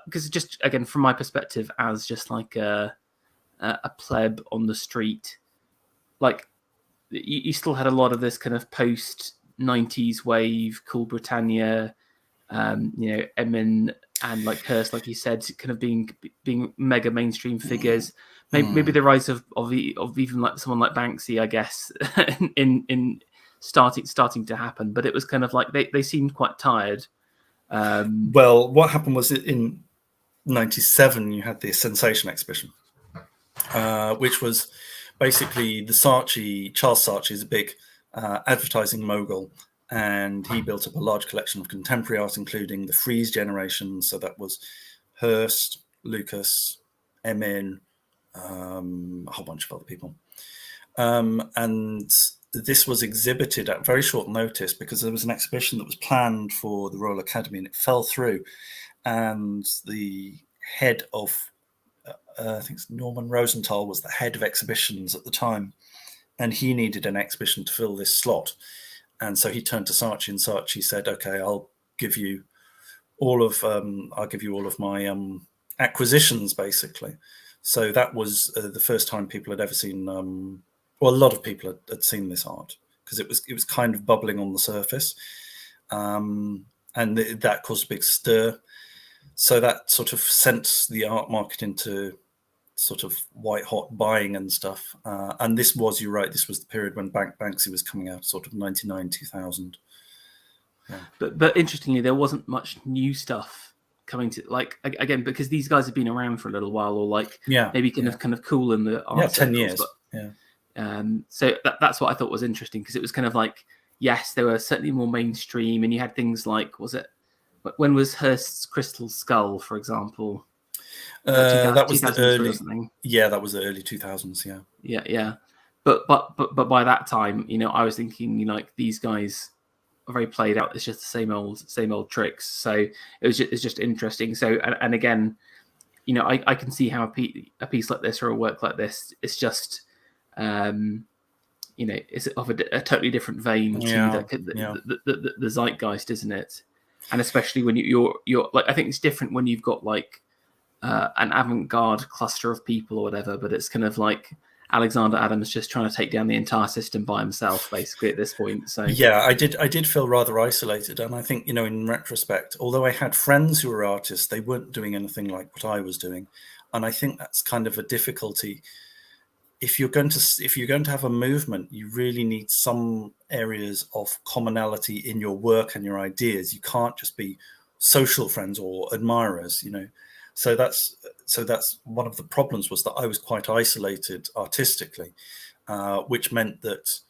Because just again from my perspective as just like a pleb on the street, like you still had a lot of this kind of post 90s wave, Cool Britannia. Emin and like Hearst, like you said, kind of being mega mainstream figures. Maybe the rise of even like someone like Banksy, I guess, in starting to happen. But it was kind of like they seemed quite tired. Well, what happened was in '97 you had the Sensation exhibition, which was basically Charles Saatchi is a big advertising mogul. And he built up a large collection of contemporary art, including the Frieze generation. So that was Hearst, Lucas, Emin, a whole bunch of other people. And this was exhibited at very short notice because there was an exhibition that was planned for the Royal Academy and it fell through. And the head of, I think it's Norman Rosenthal, was the head of exhibitions at the time. And he needed an exhibition to fill this slot. And so he turned to Saatchi, and Saatchi said, "Okay, I'll give you all of my acquisitions, basically." So that was the first time people had ever seen. A lot of people had seen this art because it was kind of bubbling on the surface, and that caused a big stir. So that sort of sent the art market into sort of white hot buying and stuff, and this was, you're right, this was the period when Banksy was coming out, sort of 99, 2000. But interestingly, there wasn't much new stuff coming to, like, again, because these guys have been around for a little while, or like maybe kind of cool in the art 10 circles, years. but so that's what I thought was interesting, because it was kind of like, yes, they were certainly more mainstream, and you had things like, when was Hearst's Crystal Skull, for example? That was the early, or something. that was the early 2000s. Yeah. But by that time, I was thinking, like, these guys are very played out. It's just the same old tricks. So it's just interesting. So and again, I can see how a piece like this or a work like this, it's just it's of a totally different vein to the zeitgeist, isn't it? And especially when you're like, I think it's different when you've got like an avant-garde cluster of people or whatever, but it's kind of like Alexander Adams just trying to take down the entire system by himself, basically, at this point. So I did feel rather isolated, and I think, in retrospect, although I had friends who were artists, they weren't doing anything like what I was doing, and I think that's kind of a difficulty. If you're going to have a movement, you really need some areas of commonality in your work and your ideas. You can't just be social friends or admirers, So that's one of the problems, was that I was quite isolated artistically, which meant that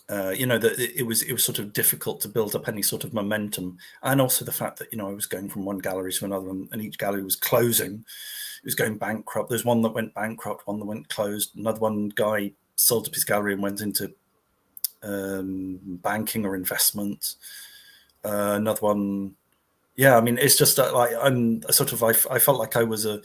that it was sort of difficult to build up any sort of momentum, and also the fact that I was going from one gallery to another, and each gallery was closing. It was going bankrupt. There's one that went bankrupt, one that went closed. Another one guy sold up his gallery and went into banking or investment. Another one, it's just like I felt like I was a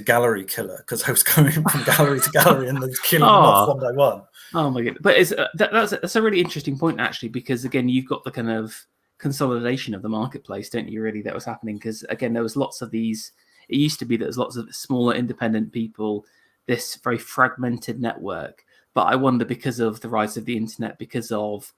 gallery killer, because I was going from gallery to gallery and then killing them off one by one. Oh my god! But that's a really interesting point, actually, because again, you've got the kind of consolidation of the marketplace, don't you? Really, that was happening, because again, there was lots of these. It used to be that there's lots of smaller independent people, this very fragmented network. But I wonder, because of the rise of the internet, because of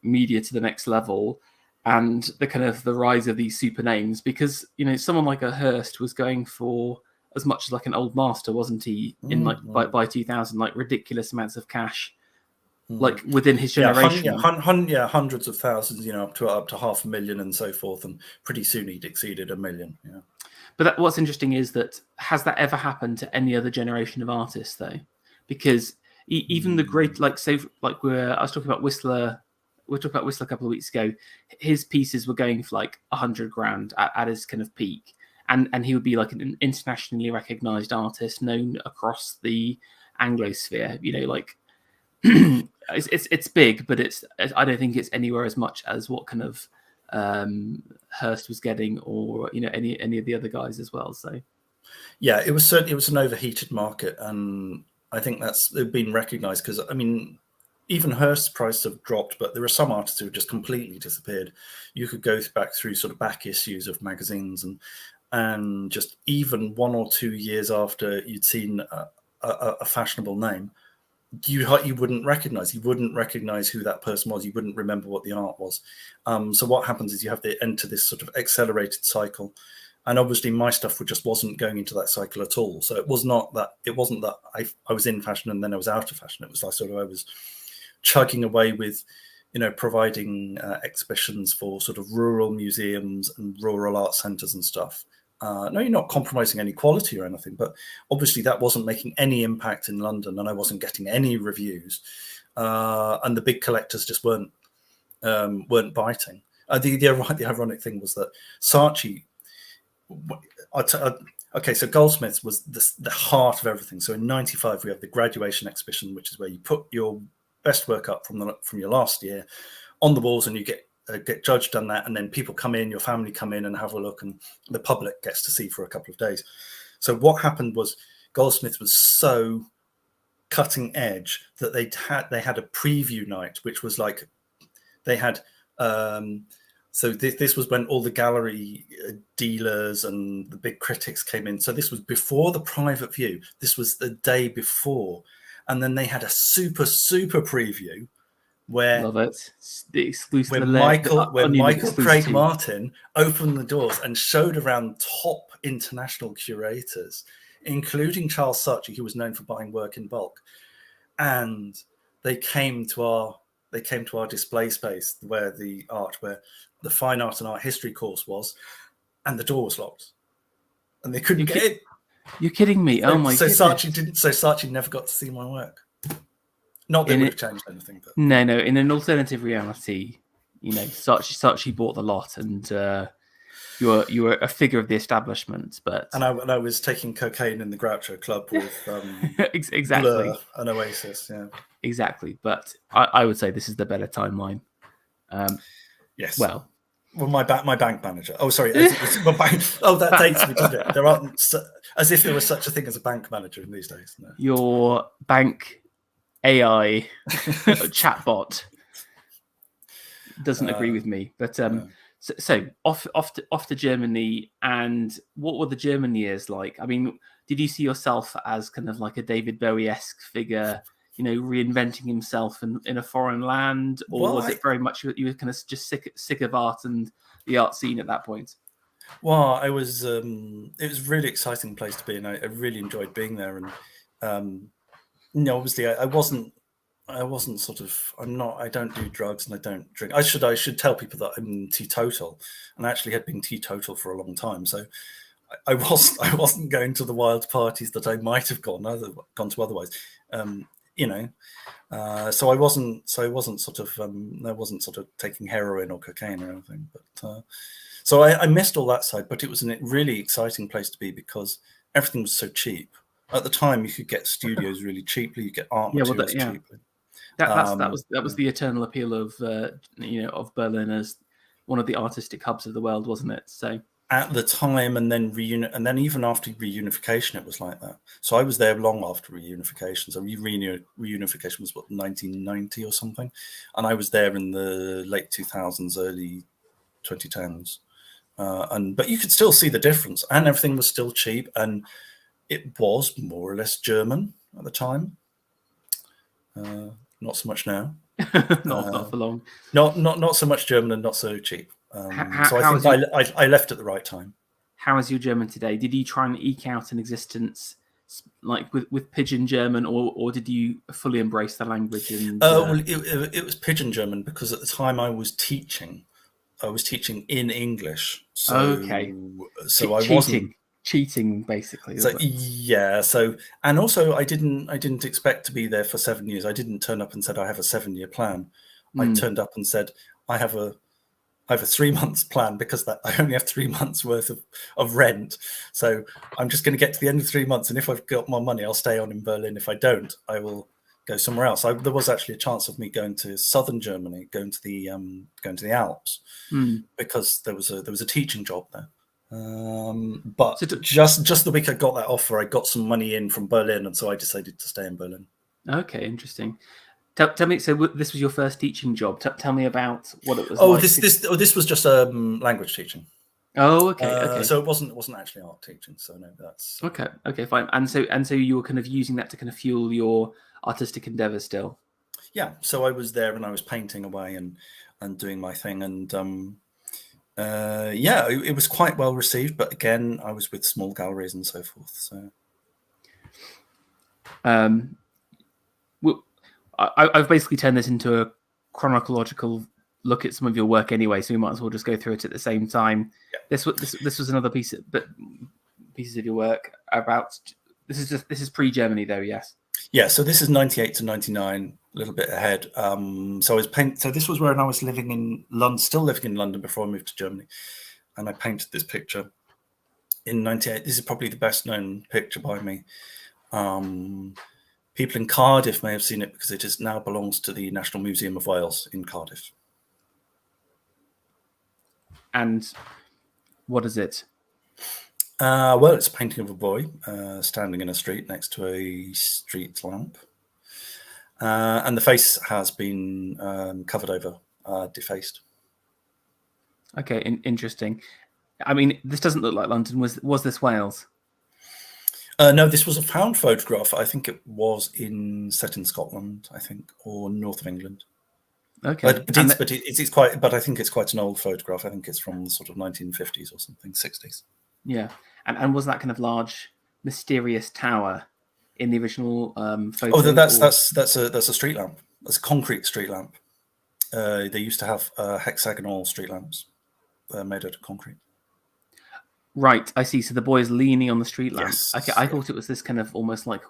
media to the next level, and the kind of the rise of these super names, because someone like a Hearst was going for as much as like an old master, wasn't he? In by 2000, like ridiculous amounts of cash, like within his generation. Hundreds of thousands, up to 500,000 and so forth, and pretty soon he'd exceeded 1 million. But what's interesting is that, has that ever happened to any other generation of artists, though? Because even the great, I was talking about Whistler. We talked about Whistler a couple of weeks ago. His pieces were going for like 100 grand at his kind of peak, and he would be like an internationally recognized artist, known across the Anglosphere. It's big, but I don't think it's anywhere as much as what kind of Hearst was getting, or any of the other guys as well. So it was an overheated market, and I think that's been recognized, because even Hearst's prices have dropped, but there are some artists who have just completely disappeared. You could go back through sort of back issues of magazines, and just even 1 or 2 years after you'd seen a fashionable name, you wouldn't recognize. You wouldn't recognize who that person was. You wouldn't remember what the art was. So what happens is you have to enter this sort of accelerated cycle. And obviously my stuff just wasn't going into that cycle at all. So it wasn't that I was in fashion and then I was out of fashion. It was like I was chugging away with, providing exhibitions for sort of rural museums and rural art centers and stuff. No, you're not compromising any quality or anything, but obviously that wasn't making any impact in London, and I wasn't getting any reviews, and the big collectors just weren't biting. The ironic thing was that Saatchi. Okay, so Goldsmiths was the heart of everything. So in '95 we have the graduation exhibition, which is where you put your best work up from your last year on the walls, and you get judged on that, and then people come in, your family come in and have a look, and the public gets to see for a couple of days. So what happened was Goldsmiths was so cutting edge that they had a preview night, which was like they had so this was when all the gallery dealers and the big critics came in. So this was before the private view. This was the day before, and then they had a super preview where love it. The exclusive. When Michael Craig Martin opened the doors and showed around top international curators, including Charles Saatchi, who was known for buying work in bulk, and they came to our they came to our display space where the fine art and art history course was, and the door was locked, and they couldn't get in. You're kidding me! Oh my goodness! Saatchi never got to see my work. Not that it would have changed anything, but no. In an alternative reality, Saatchi bought the lot, and you were a figure of the establishment. But and I was taking cocaine in the Groucho Club with exactly Blur and Oasis. Yeah, exactly. But I would say this is the better timeline. Yes. Well, my bank manager. Oh, sorry. My bank. Oh, that dates me, doesn't it? There aren't, as if there was such a thing as a bank manager in these days. No. Your bank AI chatbot doesn't agree with me. But so off to Germany. And what were the German years like? I mean, did you see yourself as kind of like a David Bowie-esque figure? Reinventing himself in a foreign land, or was it very much you were kind of just sick of art and the art scene at that point? Well, it was a really exciting place to be, and I really enjoyed being there. And obviously, I wasn't sort of. I don't do drugs and I don't drink. I should tell people that I'm teetotal, and I actually had been teetotal for a long time. So I wasn't going to the wild parties that I might have gone to otherwise. So I wasn't sort of taking heroin or cocaine or anything. But so I missed all that side. But it was a really exciting place to be because everything was so cheap. At the time, you could get studios really cheaply. You get art materials cheaply. That was the eternal appeal of Berlin as one of the artistic hubs of the world, wasn't it? So. At the time, and then even after reunification, it was like that. So I was there long after reunification. So reunification was 1990 or something, and I was there in the late 2000s, early 2010s. But you could still see the difference, and everything was still cheap, and it was more or less German at the time. Not so much now. not for long. Not so much German and not so cheap. So I think I left at the right time. How is your German today? Did you try and eke out an existence like with Pidgin German, or did you fully embrace the language? Well, it was Pidgin German because at the time I was teaching in English. So, okay. So I wasn't cheating basically. So yeah. So and also I didn't expect to be there for 7 years. I didn't turn up and said I have a 7-year plan. I turned up and said I have a 3 months plan because I only have 3 months worth of rent. So I'm just going to get to the end of 3 months. And if I've got more money, I'll stay on in Berlin. If I don't, I will go somewhere else. There was actually a chance of me going to southern Germany, going to the Alps, because there was a teaching job there. But so just the week I got that offer, I got some money in from Berlin. And so I decided to stay in Berlin. Okay, interesting. Tell me, so this was your first teaching job. Tell me about what it was. This was just language teaching. Oh, okay. So it wasn't actually art teaching. So no, that's okay, fine. And so you were kind of using that to kind of fuel your artistic endeavors still. Yeah. So I was there and I was painting away and doing my thing, and it was quite well received. But again, I was with small galleries and so forth. So. I've basically turned this into a chronological look at some of your work anyway, so we might as well just go through it at the same time. Yeah. This was another pieces of your work about. This is pre-Germany though, yes. Yeah, so this is 98 to 99, a little bit ahead. So this was when I was living in London, still living in London before I moved to Germany, and I painted this picture in 98. This is probably the best known picture by me. People in Cardiff may have seen it because it now belongs to the National Museum of Wales in Cardiff. And what is it? Well, it's a painting of a boy standing in a street next to a street lamp. And the face has been covered over, defaced. Okay, interesting. I mean, this doesn't look like London. Was this Wales? No, this was a found photograph. I think it was set in Scotland, I think, or north of England. Okay, but it's quite. But I think it's quite an old photograph. I think it's from the sort of 1950s or something, 60s. Yeah, and was that kind of large, mysterious tower in the original photo? Oh, that's a street lamp. That's a concrete street lamp. They used to have hexagonal street lamps made out of concrete. Right, I see. So the boy is leaning on the street lamp. Yes. I thought it was this kind of almost like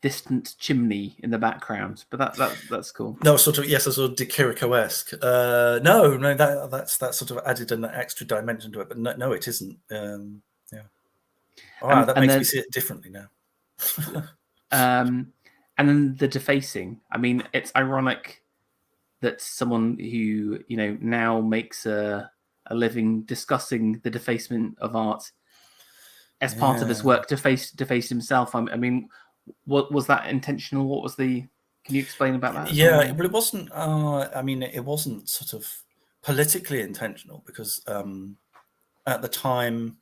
distant chimney in the background, but that's cool. No, sort of, yes, a sort of De Chirico-esque. No, that's sort of added an extra dimension to it, but no, it isn't. Yeah. Wow, that makes me see it differently now. And then the defacing. I mean, it's ironic that someone who now makes a living discussing the defacement of art as part of his work defaced himself. I mean, what was that intentional? What was the? Can you explain about that? Yeah, but it wasn't. I mean, it wasn't sort of politically intentional because at the time,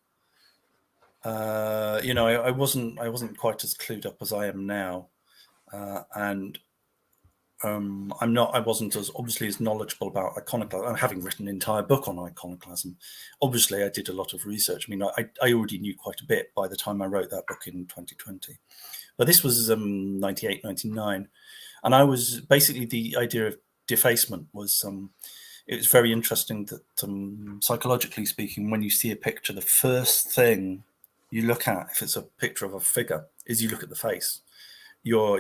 I wasn't quite as clued up as I am now, and I wasn't as obviously as knowledgeable about iconoclasm. I'm having written an entire book on iconoclasm. Obviously, I did a lot of research. I mean, I already knew quite a bit by the time I wrote that book in 2020. But this was 98, 99. And I was basically, the idea of defacement was, it was very interesting that psychologically speaking, when you see a picture, the first thing you look at, if it's a picture of a figure, is you look at the face. You're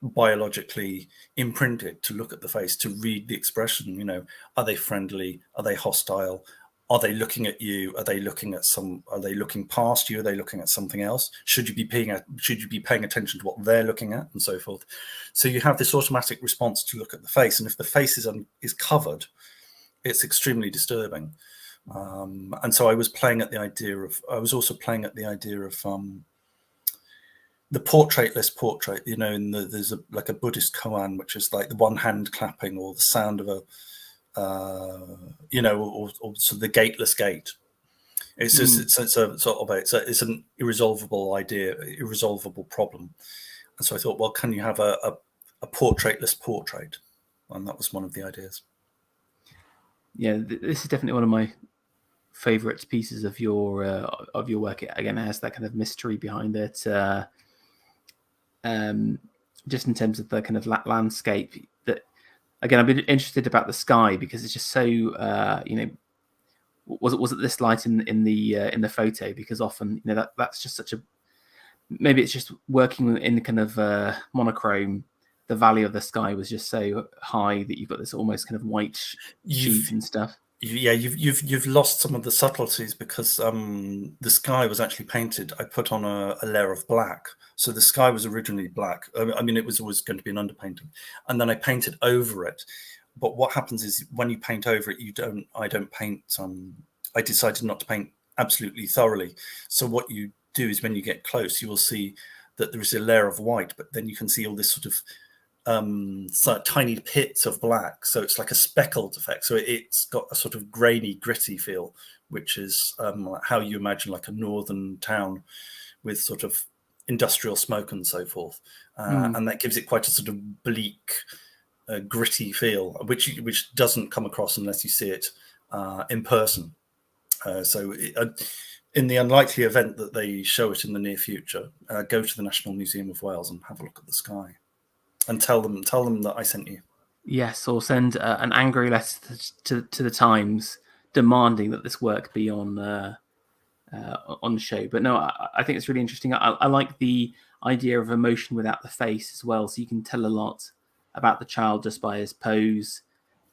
biologically imprinted to look at the face, to read the expression. Are they friendly? Are they hostile? Are they looking at you? Are they looking past you? Are they looking at something else? Should you be paying attention to what they're looking at, and so forth? So you have this automatic response to look at the face, and if the face is covered, it's extremely disturbing. And so I was playing at the idea of. I was also playing at the idea of the portraitless portrait. There's like a Buddhist koan, which is like the one hand clapping, or the sound of a. Or sort of the gateless gate. It's an irresolvable idea, irresolvable problem. And so I thought, well, can you have a portraitless portrait? And that was one of the ideas. Yeah, this is definitely one of my favorite pieces of your work. Again, it has that kind of mystery behind it. Just in terms of the kind of landscape that. Again, I've been interested about the sky because it's just so, was it this light in the photo? Because often, that's just such a, maybe it's just working in kind of monochrome. The value of the sky was just so high that you've got this almost kind of white sheet and stuff. Yeah, you've lost some of the subtleties because the sky was actually painted. I put on a layer of black, so the sky was originally black. I mean, it was always going to be an underpainting, and then I painted over it. But what happens is when you paint over it, I don't paint. I decided not to paint absolutely thoroughly. So what you do is when you get close, you will see that there is a layer of white, but then you can see all this sort of tiny pits of black, so it's like a speckled effect. So it's got a sort of grainy, gritty feel, which is how you imagine like a northern town with sort of industrial smoke and so forth, and that gives it quite a sort of bleak, gritty feel, which doesn't come across unless you see it in person. In the unlikely event that they show it in the near future, go to the National Museum of Wales and have a look at the sky. And tell them that I sent you. Yes, or send an angry letter to the Times demanding that this work be on the show. But no, I think it's really interesting. I like the idea of emotion without the face as well, so you can tell a lot about the child just by his pose.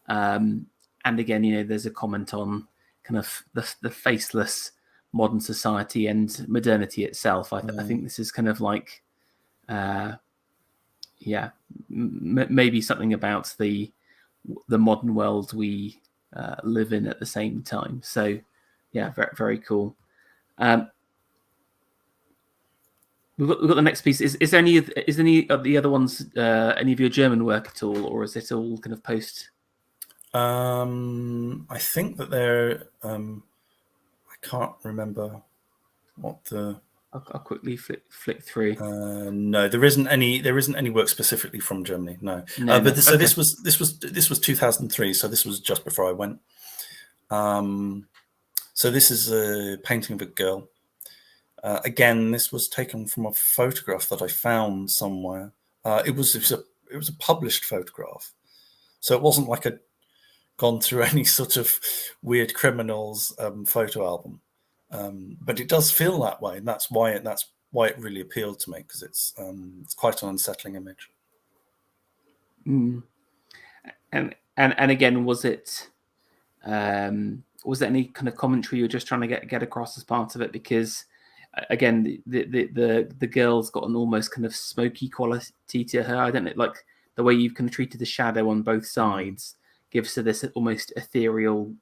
And again, there's a comment on kind of the faceless modern society and modernity itself. I think this is kind of like. Maybe something about the modern world we live in at the same time. So, yeah, very, very cool. We've got the next piece. Is any of the other ones any of your German work at all, or is it all kind of post? I think that they're. I can't remember what the. I'll quickly flick through. No, there isn't any work specifically from Germany. No, so this was 2003. So this was just before I went. So this is a painting of a girl. Again, this was taken from a photograph that I found somewhere. It was a published photograph, So it wasn't like I'd gone through any sort of weird criminals photo album. But it does feel that way, and that's why it really appealed to me, because it's quite an unsettling image. Mm. And again, was it was there any kind of commentary you were just trying to get across as part of it? Because again, the girl's got an almost kind of smoky quality to her. I don't know, like the way you've kind of treated the shadow on both sides gives her this almost ethereal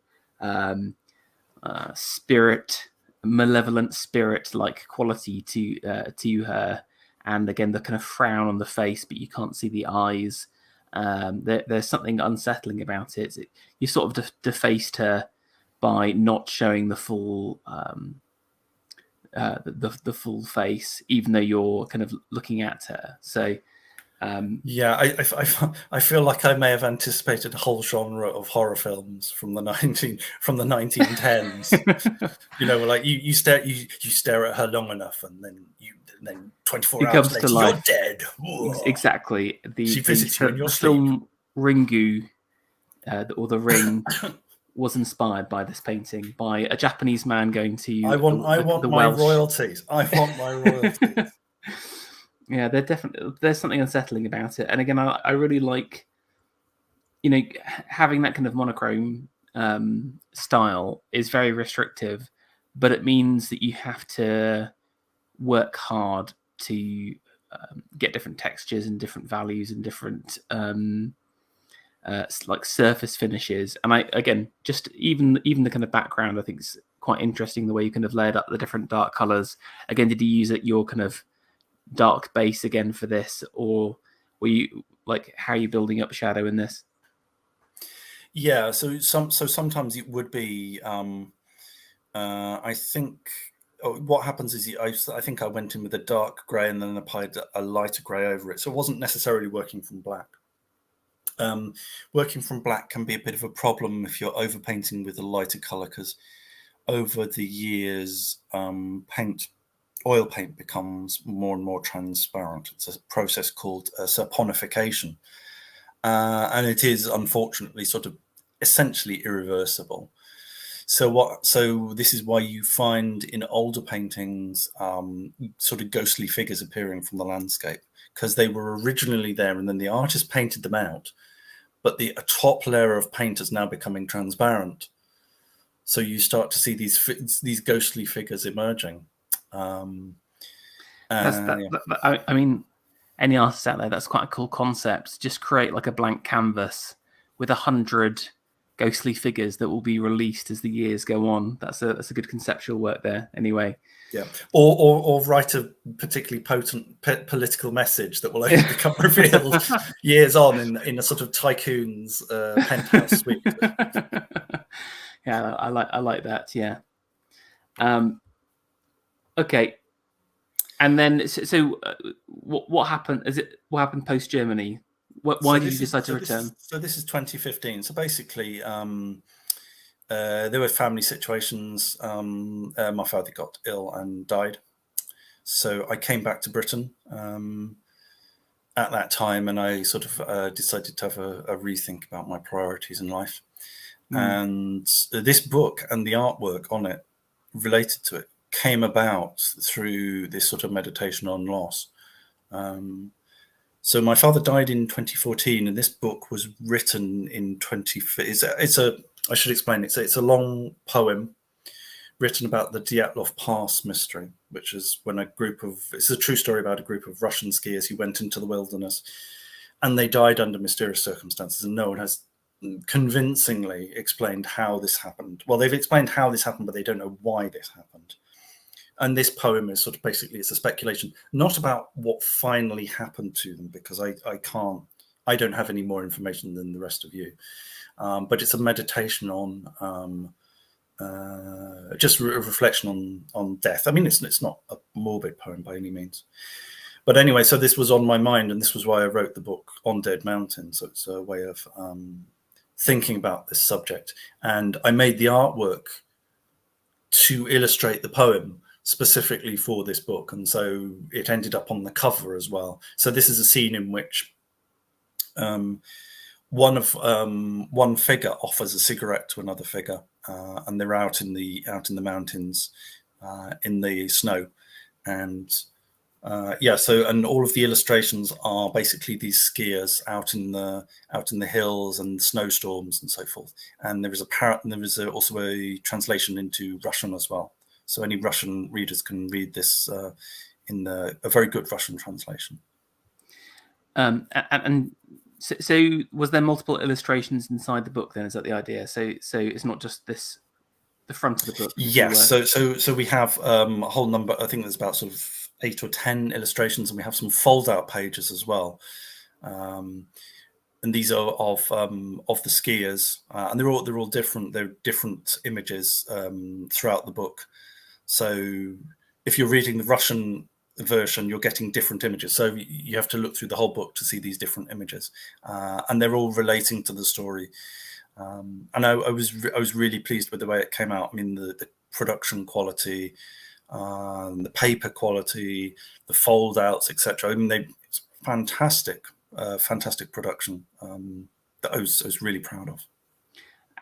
spirit, malevolent spirit like quality to her. And again, the kind of frown on the face, but you can't see the eyes. There's something unsettling about it. You sort of defaced her by not showing the full the full face, even though you're kind of looking at her. So yeah, I feel like I may have anticipated a whole genre of horror films from the 1910s. Like you stare at her long enough, and then 24 hours later you're dead. Whoa. Exactly. She visits you in your the sleep. Film Ringu, or The Ring, was inspired by this painting by a Japanese man going to. I want my royalties. I want my royalties. Yeah, there's something unsettling about it. And again, I really like, having that kind of monochrome style is very restrictive, but it means that you have to work hard to get different textures and different values and different like surface finishes. And just even the kind of background, I think is quite interesting, the way you kind of layered up the different dark colors. Again, did you use your kind of dark base again for this, or were you like, how are you building up shadow in this? Yeah, so sometimes it would be I think what happens is I think I went in with a dark grey and then applied a lighter grey over it, so it wasn't necessarily working from black. Working from black can be a bit of a problem if you're overpainting with a lighter color, because over the years oil paint becomes more and more transparent. It's a process called saponification, and it is unfortunately sort of essentially irreversible. So this is why you find in older paintings sort of ghostly figures appearing from the landscape, because they were originally there and then the artist painted them out, but the top layer of paint is now becoming transparent. So you start to see these ghostly figures emerging. I mean, any artist out there, that's quite a cool concept. Just create like a blank canvas with 100 ghostly figures that will be released as the years go on. That's a good conceptual work there. Anyway, yeah, or write a particularly potent political message that will only become revealed years on in a sort of tycoon's penthouse suite. Yeah, I like that. Yeah. Okay. And then, so what happened? What happened post Germany? Why did you decide to return? So this is 2015. So basically, there were family situations. My father got ill and died, so I came back to Britain at that time, and I sort of decided to have a rethink about my priorities in life. And this book and the artwork on it related to it came about through this sort of meditation on loss. So my father died in 2014, and this book was written in I should explain it. It's a long poem written about the Dyatlov Pass mystery, which is when it's a true story about a group of Russian skiers who went into the wilderness and they died under mysterious circumstances, and no one has convincingly explained how this happened. Well, they've explained how this happened, but they don't know why this happened. And this poem is sort of basically, it's a speculation, not about what finally happened to them, because I don't have any more information than the rest of you. But it's a meditation on just a reflection on death. I mean, it's not a morbid poem by any means. But anyway, so this was on my mind, and this was why I wrote the book On Dead Mountain. So it's a way of thinking about this subject. And I made the artwork to illustrate the poem specifically for this book, and so it ended up on the cover as well. So this is a scene in which one figure offers a cigarette to another figure, and they're out in the mountains, in the snow, and so, and all of the illustrations are basically these skiers out in the hills and snowstorms and so forth. And there is also a translation into Russian as well. So any Russian readers can read this in a very good Russian translation. So was there multiple illustrations inside the book then? Is that the idea? So it's not just the front of the book? Yes. So we have a whole number. I think there's about sort of 8 or 10 illustrations, and we have some fold-out pages as well. And these are of the skiers, and they're all different. They're different images throughout the book. So if you're reading the Russian version, you're getting different images. So you have to look through the whole book to see these different images, and they're all relating to the story. And I was really pleased with the way it came out. I mean, the production quality, the paper quality, the fold outs, etc. I mean, it's fantastic production that I was really proud of.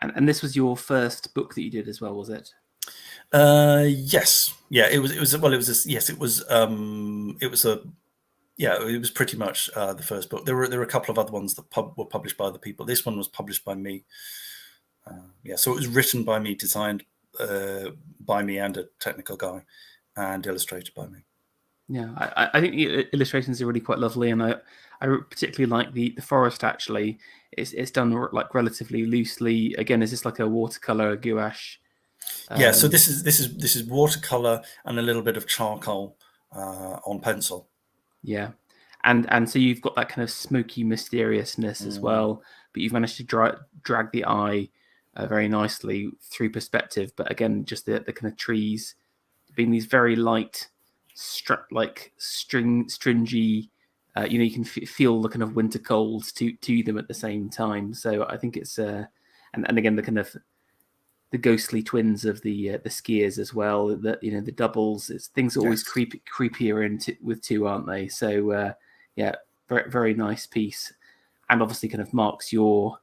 And this was your first book that you did as well, was it? Yes, yeah, it was pretty much the first book. There were a couple of other ones that were published by other people. This one was published by me. So it was written by me, designed by me and a technical guy, and illustrated by me. Yeah, I think the illustrations are really quite lovely, and I particularly like the forest. Actually, it's done like relatively loosely. Again, is this like a watercolor gouache? Yeah, so this is watercolor and a little bit of charcoal on pencil. Yeah, and so you've got that kind of smoky mysteriousness as well, but you've managed to drag the eye very nicely through perspective. But again, just the kind of trees being these very light, stringy. You can feel the kind of winter colds to them at the same time. So I think it's and again the kind of the ghostly twins of the skiers as well. That the doubles. Things are always creepier with two, aren't they? So very very nice piece, and obviously kind of marks your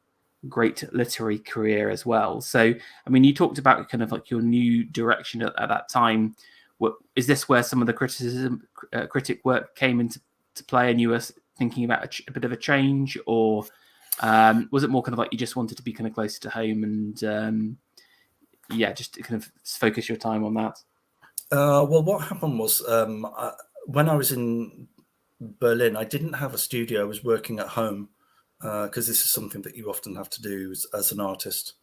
great literary career as well. So I mean, you talked about kind of like your new direction at that time. Is this where some of the critic work came into play, and you were thinking about a bit of a change, or was it more kind of like you just wanted to be kind of closer to home and just to kind of focus your time on that? Well, what happened was when I was in Berlin, I didn't have a studio. I was working at home because this is something that you often have to do as an artist.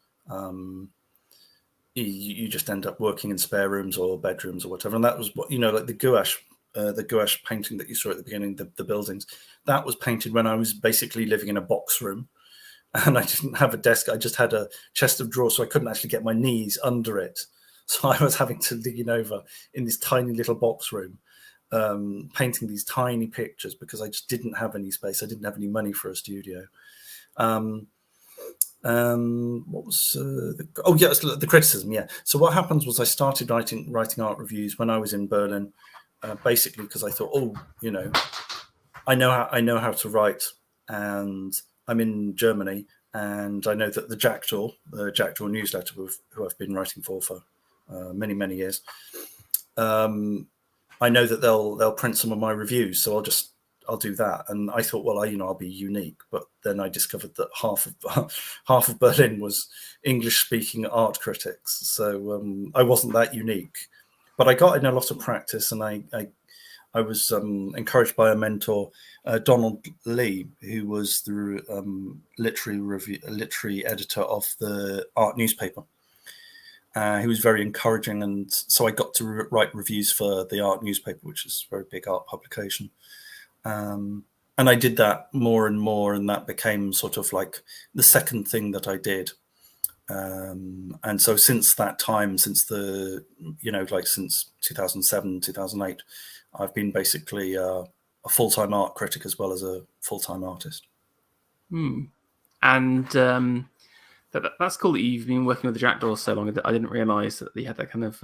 You just end up working in spare rooms or bedrooms or whatever. And that was what, like the gouache painting that you saw at the beginning, the buildings, that was painted when I was basically living in a box room, and I didn't have a desk. I just had a chest of drawers, so I couldn't actually get my knees under it. So I was having to lean over in this tiny little box room, painting these tiny pictures because I just didn't have any space. I didn't have any money for a studio. What was the criticism? Yeah. So what happens was I started writing art reviews when I was in Berlin, basically because I thought, I know how to write, and I'm in Germany, and I know that the Jackdaw newsletter, who I've been writing for many years, I know that they'll print some of my reviews, so I'll do that. And I thought, well, I'll be unique. But then I discovered that half of Berlin was English-speaking art critics, so I wasn't that unique. But I got in a lot of practice, and I was encouraged by a mentor, Donald Lee, who was the literary editor of the art newspaper. He was very encouraging, and so I got to write reviews for the art newspaper, which is a very big art publication. And I did that more and more, and that became sort of like the second thing that I did. And so since that time, since since 2007, 2008, I've been basically a full-time art critic as well as a full-time artist. And that's cool that you've been working with the Jackdaws so long. I didn't realise that you had that kind of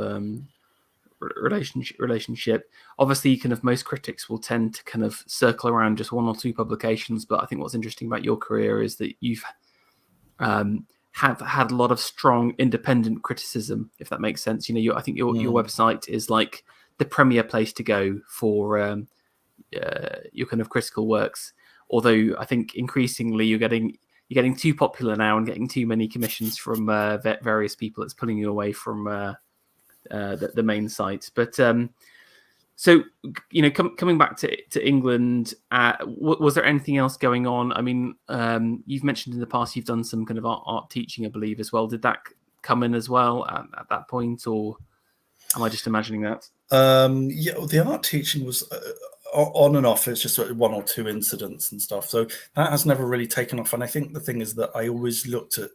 relationship. Obviously, kind of most critics will tend to kind of circle around just one or two publications, but I think what's interesting about your career is that you've have had a lot of strong independent criticism, if that makes sense. You know, I think your website is like the premier place to go for your kind of critical works. Although I think increasingly you're getting too popular now and getting too many commissions from various people. It's pulling you away from the main site. But so, you know, coming back to England, was there anything else going on? I mean, you've mentioned in the past you've done some kind of art teaching, I believe, as well. Did that come in as well at that point, or am I just imagining that? Yeah, the art teaching was on and off. It's just one or two incidents and stuff. So that has never really taken off. And I think the thing is that I always looked at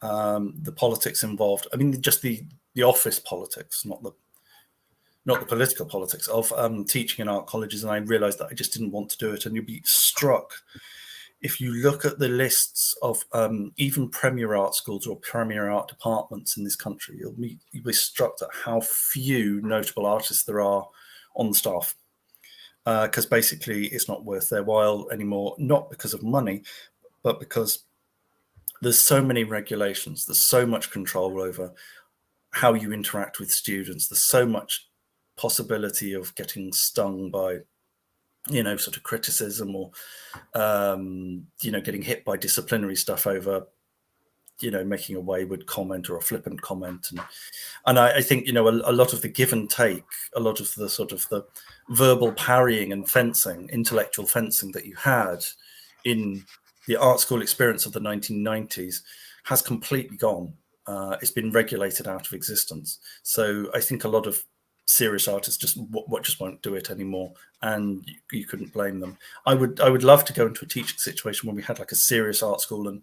the politics involved. I mean, just the office politics, not the political politics of teaching in art colleges. And I realized that I just didn't want to do it. And you'd be struck if you look at the lists of even premier art schools or premier art departments in this country, you'll be struck at how few notable artists there are on the staff. Because basically it's not worth their while anymore, not because of money, but because there's so many regulations, there's so much control over how you interact with students, there's so much possibility of getting stung by, you know, sort of criticism or, you know, getting hit by disciplinary stuff over, you know, making a wayward comment or a flippant comment. And I think, you know, a lot of the give and take, a lot of the sort of the verbal parrying and fencing, intellectual fencing that you had in the art school experience of the 1990s has completely gone. It's been regulated out of existence. So I think a lot of serious artists just won't do it anymore, and you couldn't blame them. I would love to go into a teaching situation where we had like a serious art school and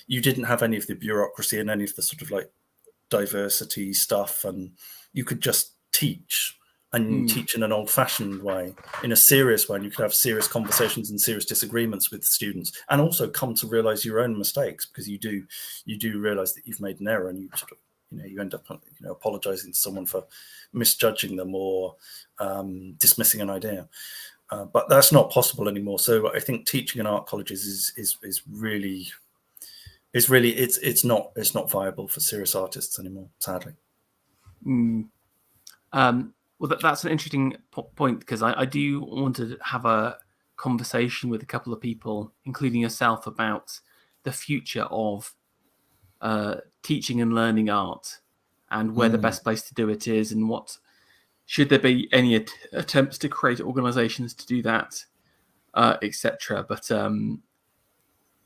you didn't have any of the bureaucracy and any of the sort of like diversity stuff, and you could just teach and teach in an old-fashioned way, in a serious way, and you could have serious conversations and serious disagreements with students, and also come to realize your own mistakes, because you do realize that you've made an error, and you sort of, you know, you end up, you know, apologizing to someone for misjudging them or dismissing an idea. But that's not possible anymore. So I think teaching in art colleges is really it's not viable for serious artists anymore, sadly. Well, that's an interesting point, because I do want to have a conversation with a couple of people, including yourself, about the future of teaching and learning art, and where the best place to do it is, and what should there be any attempts to create organizations to do that, etc. But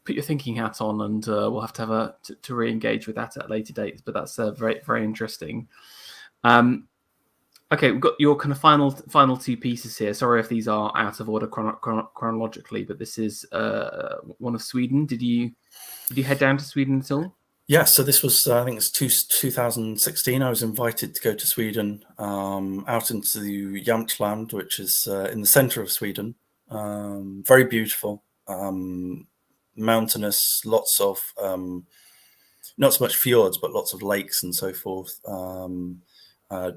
put your thinking hat on, and we'll have to to re-engage with that at a later date. But that's very, very interesting. Okay, we've got your kind of final two pieces here. Sorry if these are out of order chronologically, but this is one of Sweden. Did you head down to Sweden at all? Yeah, so this was, I think it's 2016. I was invited to go to Sweden, out into the Jämtland, which is in the center of Sweden. Very beautiful, mountainous, lots of, not so much fjords, but lots of lakes and so forth.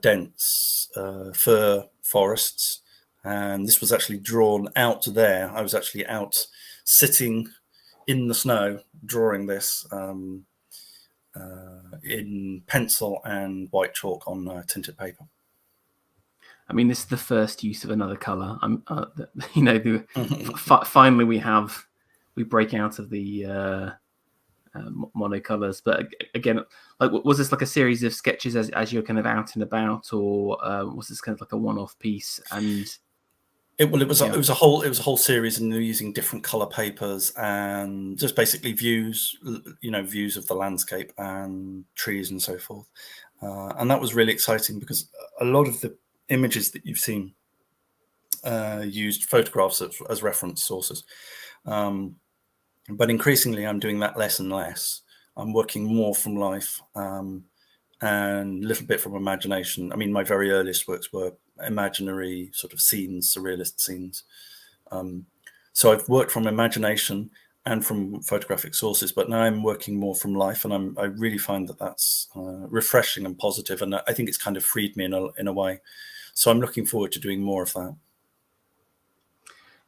Dense fir forests, and this was actually drawn out there. I was actually out sitting in the snow drawing this in pencil and white chalk on tinted paper. I mean, this is the first use of another color. You know, finally we break out of the monocolors. But again, like, was this like a series of sketches as you're kind of out and about, or was this kind of like a one-off piece? And it was a whole series, and they're using different color papers and just basically views of the landscape and trees and so forth. And that was really exciting, because a lot of the images that you've seen used photographs as reference sources. But increasingly, I'm doing that less and less. I'm working more from life and a little bit from imagination. I mean, my very earliest works were imaginary sort of scenes, surrealist scenes. So I've worked from imagination and from photographic sources, but now I'm working more from life, and I really find that that's refreshing and positive, and I think it's kind of freed me in a way. So I'm looking forward to doing more of that.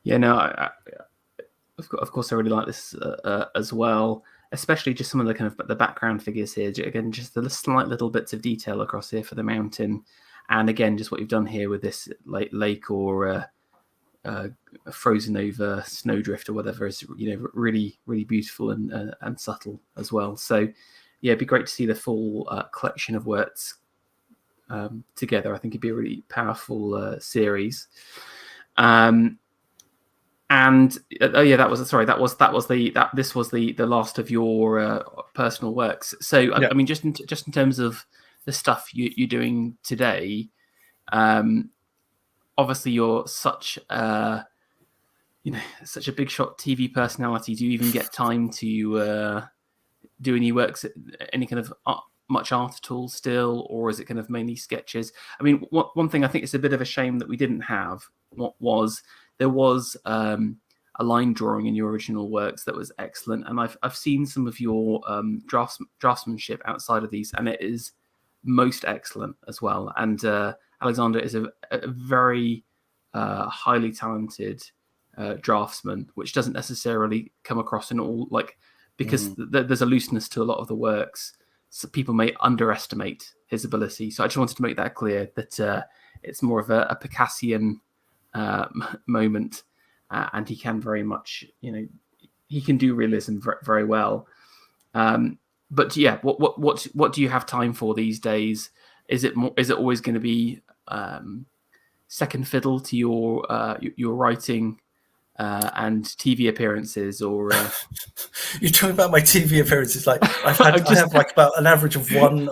Yeah, no, of course, I really like this as well, especially just some of the kind of the background figures here. Again, just the slight little bits of detail across here for the mountain, and again, just what you've done here with this lake or frozen over snowdrift or whatever is, really, really beautiful and subtle as well. So, yeah, it'd be great to see the full collection of works together. I think it'd be a really powerful series. And this was the last of your personal works. So yeah. I mean, just in terms of the stuff you're doing today, obviously you're such such a big shot TV personality. Do you even get time to do any works, any kind of much art at all still, or is it kind of mainly sketches? I mean, one thing I think it's a bit of a shame that we didn't have was there was a line drawing in your original works that was excellent, and I've seen some of your draftsmanship outside of these, and it is most excellent as well. And Alexander is a very highly talented draftsman, which doesn't necessarily come across in all, because there's a looseness to a lot of the works, so people may underestimate his ability. So I just wanted to make that clear, that it's more of a Picassian moment, and he can very much, he can do realism very well. But yeah, what do you have time for these days? Is it always going to be second fiddle to your writing and TV appearances, or you're talking about my TV appearances? Like I have like about an average of one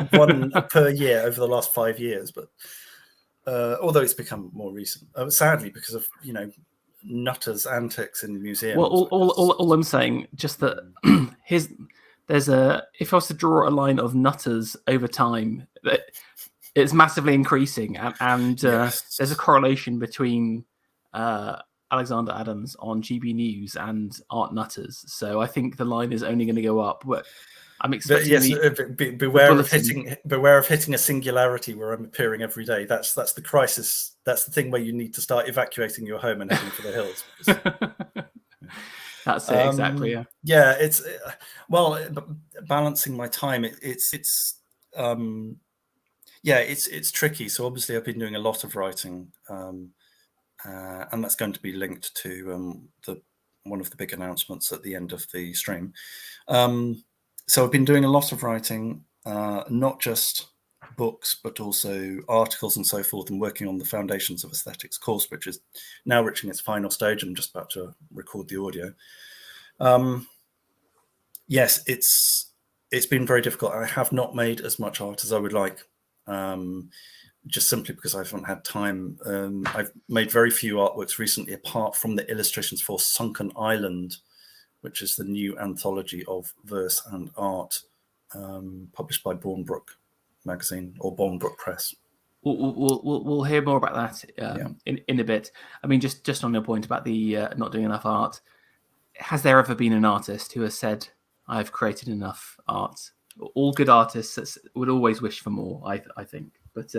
per year over the last 5 years, but although it's become more recent, sadly, because of nutters antics in museums. Well, all I'm saying, just that if I was to draw a line of nutters over time, it's massively increasing, and yes. There's a correlation between Alexander Adams on GB News and Art Nutters. So I think the line is only going to go up. But I'm expecting. Beware of hitting a singularity where I'm appearing every day. That's the crisis. That's the thing where you need to start evacuating your home and heading for the hills. That's it, exactly. Yeah. Yeah, it's balancing my time. It's tricky. So obviously, I've been doing a lot of writing, and that's going to be linked to one of the big announcements at the end of the stream. So I've been doing a lot of writing, not just books, but also articles and so forth, and working on the Foundations of Aesthetics course, which is now reaching its final stage. I'm just about to record the audio. Yes, it's been very difficult. I have not made as much art as I would like, just simply because I haven't had time. I've made very few artworks recently, apart from the illustrations for Sunken Island, which is the new anthology of verse and art, published by Bournebrook magazine, or Bournebrook Press. We'll hear more about that in a bit. I mean, just on your point about the not doing enough art, has there ever been an artist who has said, "I've created enough art"? All good artists would always wish for more, I think. But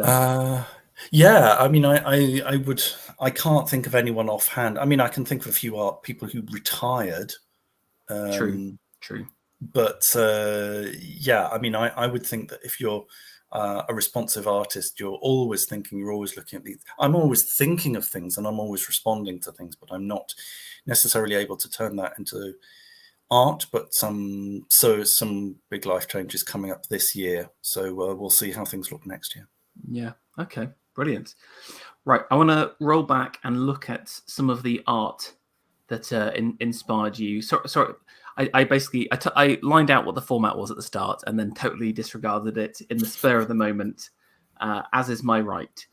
yeah, I mean, I can't think of anyone offhand. I mean, I can think of a few art people who retired. True. But yeah, I mean, I would think that if you're a responsive artist, you're always thinking, you're always looking at these. I'm always thinking of things, and I'm always responding to things, but I'm not necessarily able to turn that into art. But some big life changes coming up this year, so we'll see how things look next year. Yeah. Okay. Brilliant. Right. I want to roll back and look at some of the art that inspired you. Sorry. I lined out what the format was at the start and then totally disregarded it in the spur of the moment, as is my right.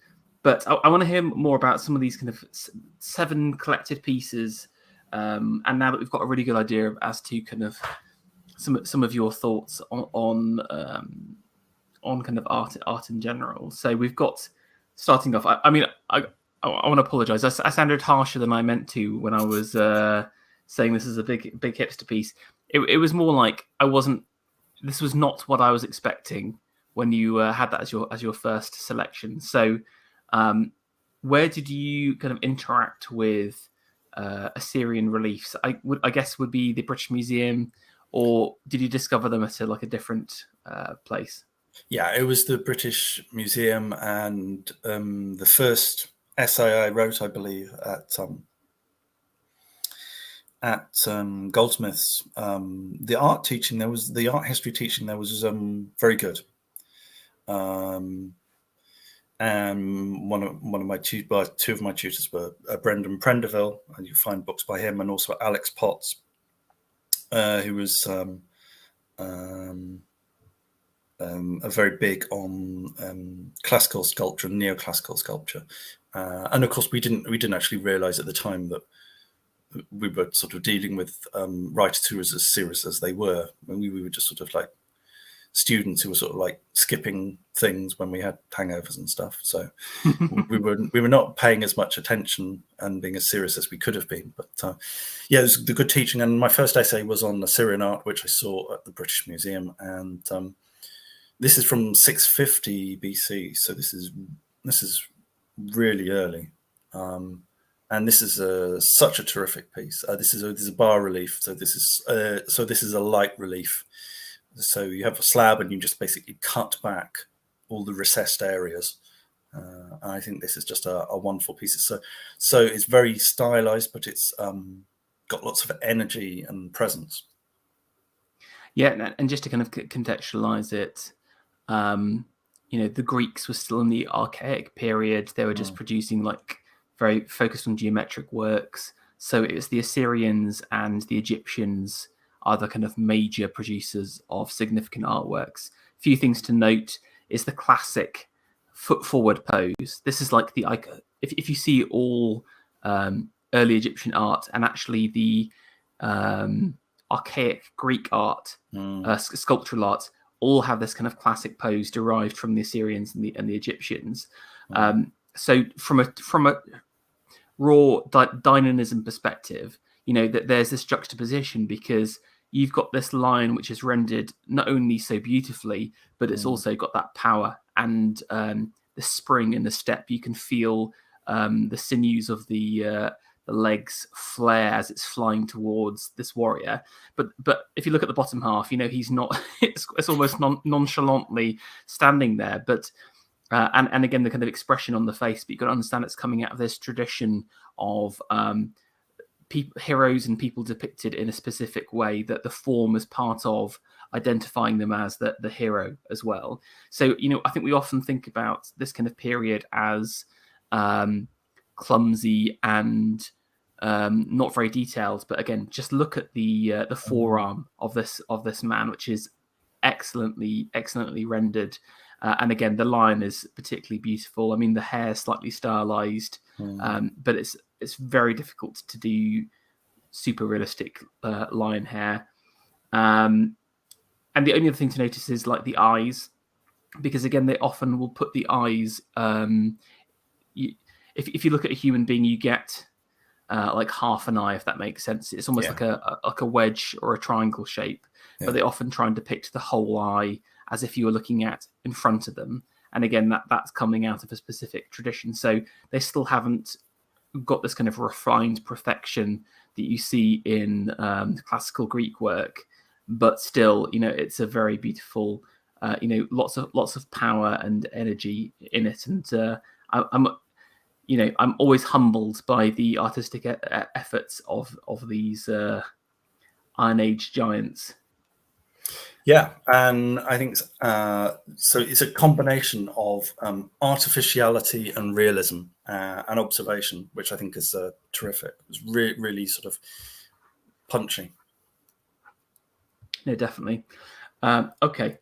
But I want to hear more about some of these kind of 7 collected pieces. And now that we've got a really good idea as to kind of some of your thoughts on kind of art in general. So we've got, starting off, I mean, I want to apologize. I sounded harsher than I meant to when I was saying this is a big hipster piece. It was more like this was not what I was expecting when you had that as your first selection. So, where did you kind of interact with Assyrian reliefs? I guess would be the British Museum, or did you discover them at a different place? Yeah, it was the British Museum, and the first essay I wrote, I believe, at Goldsmiths, the art teaching there was the art history teaching there was very good. And two of my tutors were Brendan Prendeville, and you find books by him, and also Alex Potts, who was very big on classical sculpture and neoclassical sculpture. And of course, we didn't actually realize at the time that we were sort of dealing with writers who were as serious as they were. And we were just sort of like students who were sort of like skipping things when we had hangovers and stuff. So we were not paying as much attention and being as serious as we could have been. But yeah, it was the good teaching. And my first essay was on Assyrian art, which I saw at the British Museum. And this is from 650 BC. So this is really early. And this is such a terrific piece. This is a bas relief. So this is a light relief. So you have a slab, and you just basically cut back all the recessed areas. And I think this is just a wonderful piece. So it's very stylized, but it's got lots of energy and presence. Yeah, and just to kind of contextualize it, the Greeks were still in the archaic period. They were just producing very focused on geometric works. So it was the Assyrians and the Egyptians are the kind of major producers of significant artworks. A few things to note is the classic foot forward pose. This is like the icon. If you see all early Egyptian art and actually the archaic Greek art, sculptural art, all have this kind of classic pose derived from the Assyrians and the Egyptians. So from a raw dynamism perspective, that there's this juxtaposition, because you've got this line which is rendered not only so beautifully, but it's also got that power and the spring in the step. You can feel the sinews of the legs flare as it's flying towards this warrior. But if you look at the bottom half, he's not. It's almost nonchalantly standing there, but. And again, the kind of expression on the face, but you got to understand it's coming out of this tradition of heroes and people depicted in a specific way, that the form is part of identifying them as the hero as well. So, I think we often think about this kind of period as clumsy and not very detailed. But again, just look at the forearm of this man, which is excellently rendered. And again, the line is particularly beautiful. I mean, the hair slightly stylized, but it's very difficult to do super realistic lion hair. And the only other thing to notice is like the eyes, because again, they often will put the eyes. If you look at a human being, you get like half an eye, if that makes sense. It's almost like a wedge or a triangle shape, but they often try and depict the whole eye as if you were looking at in front of them. And again, that's coming out of a specific tradition. So they still haven't got this kind of refined perfection that you see in classical Greek work, but still, it's a very beautiful, lots of power and energy in it. And I'm always humbled by the artistic efforts of these Iron Age giants. Yeah, and I think so. It's a combination of artificiality and realism and observation, which I think is terrific. It's really sort of punchy. No, definitely. Okay,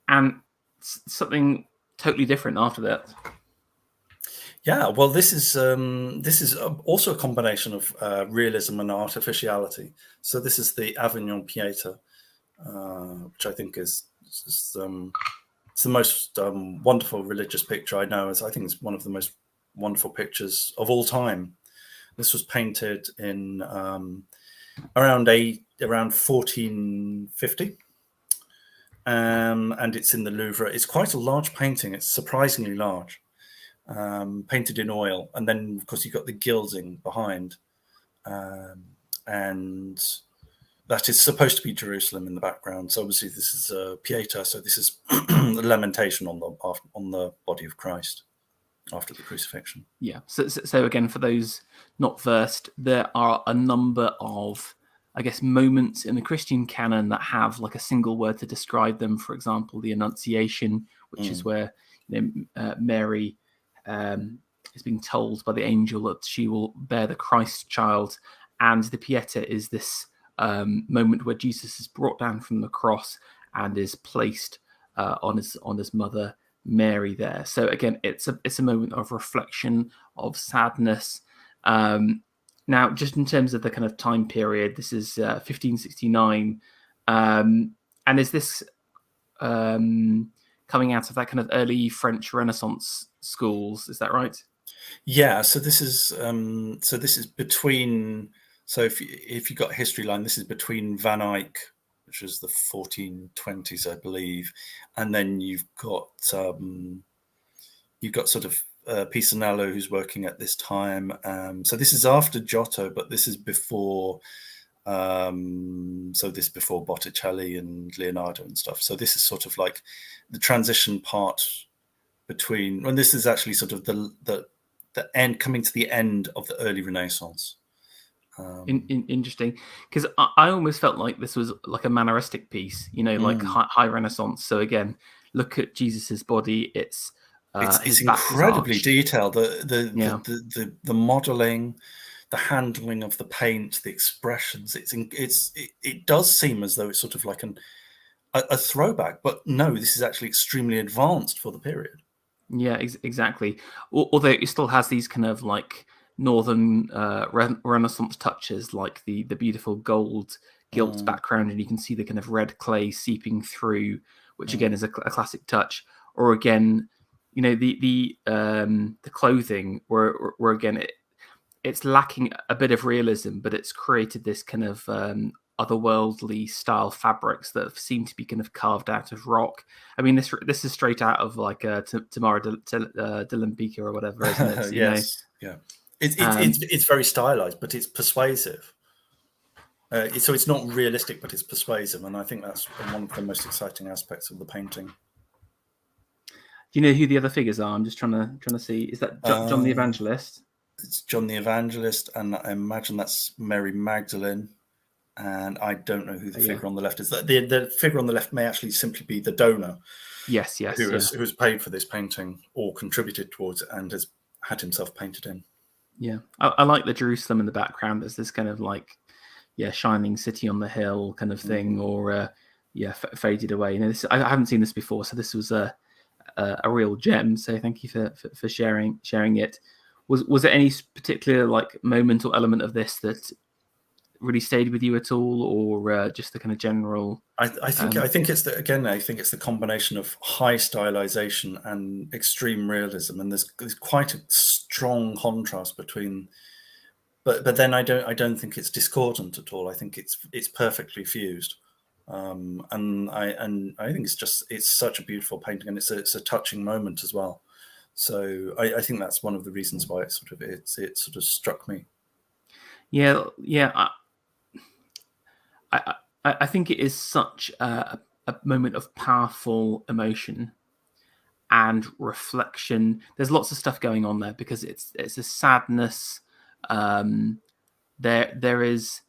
and something totally different after that. Yeah, well, this is also a combination of realism and artificiality. So this is the Avignon Pieta, which I think is it's the most wonderful religious picture I know. I think it's one of the most wonderful pictures of all time. This was painted in around 1450. And it's in the Louvre. It's quite a large painting. It's surprisingly large, painted in oil. And then, of course, you've got the gilding behind. And that is supposed to be Jerusalem in the background. So obviously this is Pieta. So this is the lamentation on the body of Christ after the crucifixion. Yeah. So again, for those not versed, there are a number of, I guess, moments in the Christian canon that have like a single word to describe them. For example, the Annunciation, which is where Mary is being told by the angel that she will bear the Christ child, and the Pieta is this moment where Jesus is brought down from the cross and is placed on his mother Mary there. So again, it's a moment of reflection, of sadness. Now, just in terms of the kind of time period, this is 1569, and is this coming out of that kind of early French Renaissance schools? Is that right? Yeah. So this is between. So if you got a history line, this is between Van Eyck, which was the 1420s, I believe, and then you've got sort of Pisanello, who's working at this time. So this is after Giotto, but this is before. So this is before Botticelli and Leonardo and stuff. So this is sort of like the transition part between. And this is actually sort of the end, coming to the end of the early Renaissance. Interesting, because I almost felt like this was like a manneristic piece, like high Renaissance. So again, look at Jesus's body; it's incredibly detailed. The modeling, the handling of the paint, the expressions. It does seem as though it's sort of like a throwback, but no, this is actually extremely advanced for the period. Yeah, exactly. Although it still has these kind of like northern Renaissance touches, like the beautiful gold gilt background, and you can see the kind of red clay seeping through, which again is a classic touch. Or again, the clothing, where again it's lacking a bit of realism, but it's created this kind of otherworldly style fabrics that seem to be kind of carved out of rock. I mean, this is straight out of like Tamara de Lempicka or whatever, isn't it? Yes, yeah. It's very stylized, but it's persuasive. So it's not realistic, but it's persuasive, and I think that's one of the most exciting aspects of the painting. Do you know who the other figures are? I'm just trying to see. Is that John the Evangelist? It's John the Evangelist, and I imagine that's Mary Magdalene. And I don't know who the figure on the left is. The figure on the left may actually simply be the donor. Yes. Who has paid for this painting or contributed towards it and has had himself painted in. Yeah, I like the Jerusalem in the background. There's this kind of like, shining city on the hill kind of thing, or faded away. This I haven't seen this before, so this was a real gem. So thank you for sharing it. Was there any particular like moment or element of this that really stayed with you at all, or just the kind of general? I think it's the combination of high stylization and extreme realism, and there's quite a strong contrast between. But then I don't think it's discordant at all. I think it's perfectly fused, and I think it's such a beautiful painting, and it's a touching moment as well. So I think that's one of the reasons why it sort of struck me. Yeah. I think it is such a moment of powerful emotion and reflection. There's lots of stuff going on there because it's a sadness. There is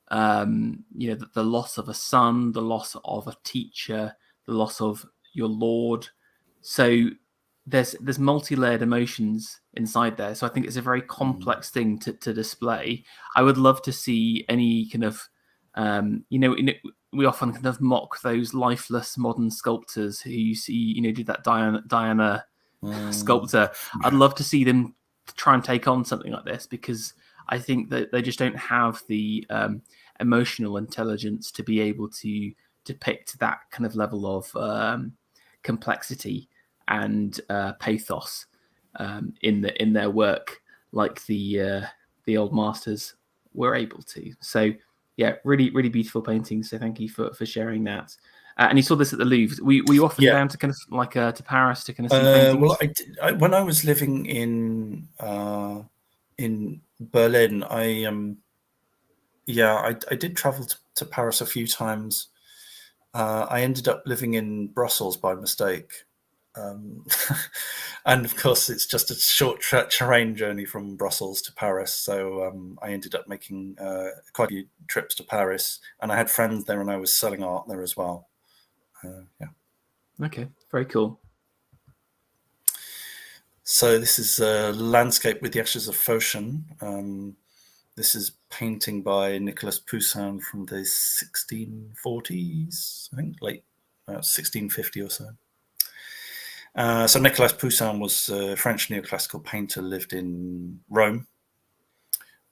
the loss of a son, the loss of a teacher, the loss of your Lord. So there's multi-layered emotions inside there. So I think it's a very complex thing to display. I would love to see any kind of we often kind of mock those lifeless modern sculptors who you see, did that Diana sculptor. I'd love to see them try and take on something like this, because I think that they just don't have the emotional intelligence to be able to depict that kind of level of complexity and pathos in their work, like the the old masters were able to. So yeah, really, really beautiful paintings. So thank you for sharing that. And you saw this at the Louvre. Were you often Yeah. down to kind of like to Paris to kind of see paintings? Well, when I was living in Berlin, I did travel to Paris a few times. I ended up living in Brussels by mistake. And of course, it's just a short terrain journey from Brussels to Paris. So I ended up making quite a few trips to Paris, and I had friends there, and I was selling art there as well. Yeah. Okay, very cool. So this is a landscape with the ashes of Phocion. This is painting by Nicolas Poussin from the 1640s, I think, late 1650 or so. So Nicolas Poussin was a French neoclassical painter, lived in Rome.